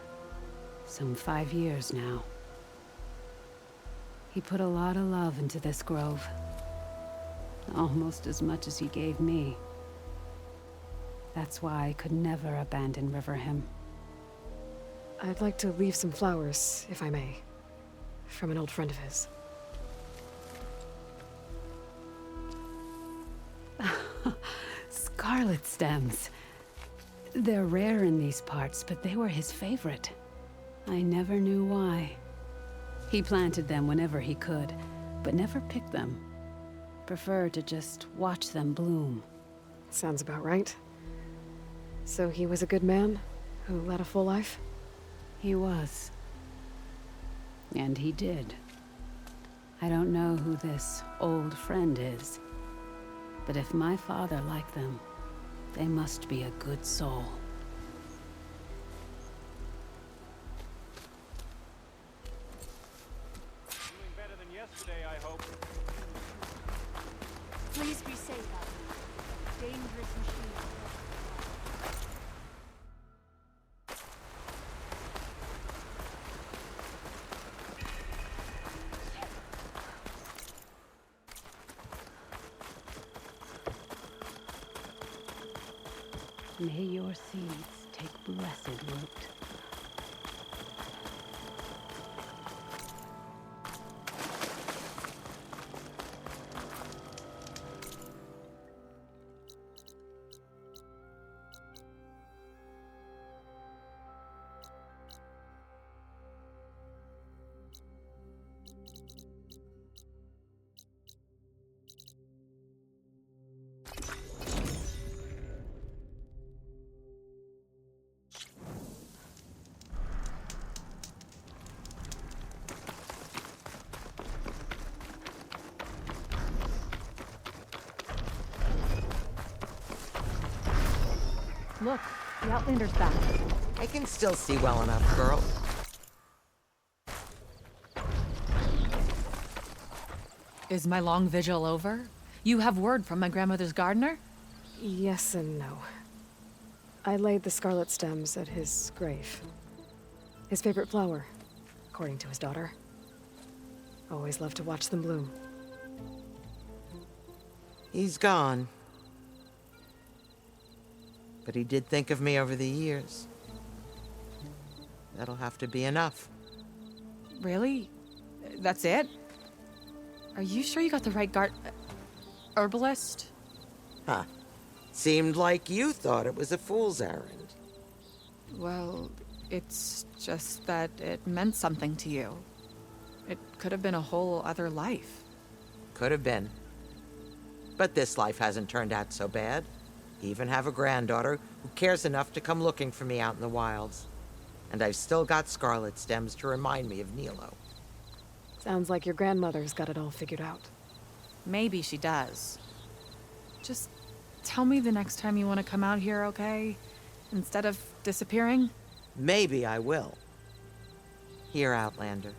Some 5 years now. He put a lot of love into this grove. Almost as much as he gave me. That's why I could never abandon Riverhim. I'd like to leave some flowers, if I may. From an old friend of his. Scarlet stems. They're rare in these parts, but they were his favorite. I never knew why. He planted them whenever he could, but never picked them. Preferred to just watch them bloom. Sounds about right. So he was a good man, who led a full life? He was. And he did. I don't know who this old friend is, but if my father liked them, they must be a good soul. Doing better than yesterday, I hope. Please be safe out there. Dangerous machine. May your seeds take blessed root. Look, the Outlander's back. I can still see well enough, girl. Is my long vigil over? You have word from my grandmother's gardener? Yes and no. I laid the scarlet stems at his grave. His favorite flower, according to his daughter. Always loved to watch them bloom. He's gone. But he did think of me over the years. That'll have to be enough. Really? That's it? Are you sure you got the right herbalist? Huh. Seemed like you thought it was a fool's errand. Well, it's just that it meant something to you. It could have been a whole other life. Could have been. But this life hasn't turned out so bad. I even have a granddaughter who cares enough to come looking for me out in the wilds. And I've still got scarlet stems to remind me of Nilo. Sounds like your grandmother's got it all figured out. Maybe she does. Just tell me the next time you want to come out here, okay? Instead of disappearing? Maybe I will. Here, Outlander.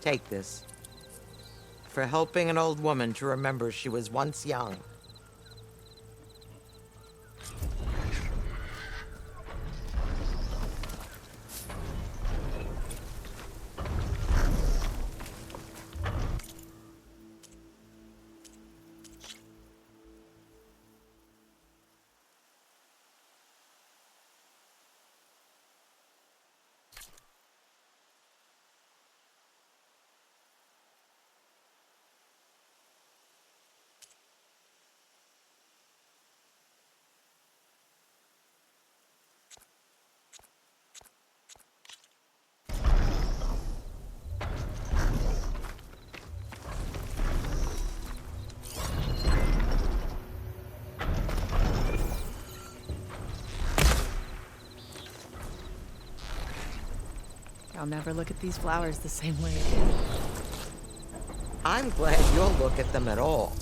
Take this. For helping an old woman to remember she was once young. I'll never look at these flowers the same way again. I'm glad you'll look at them at all.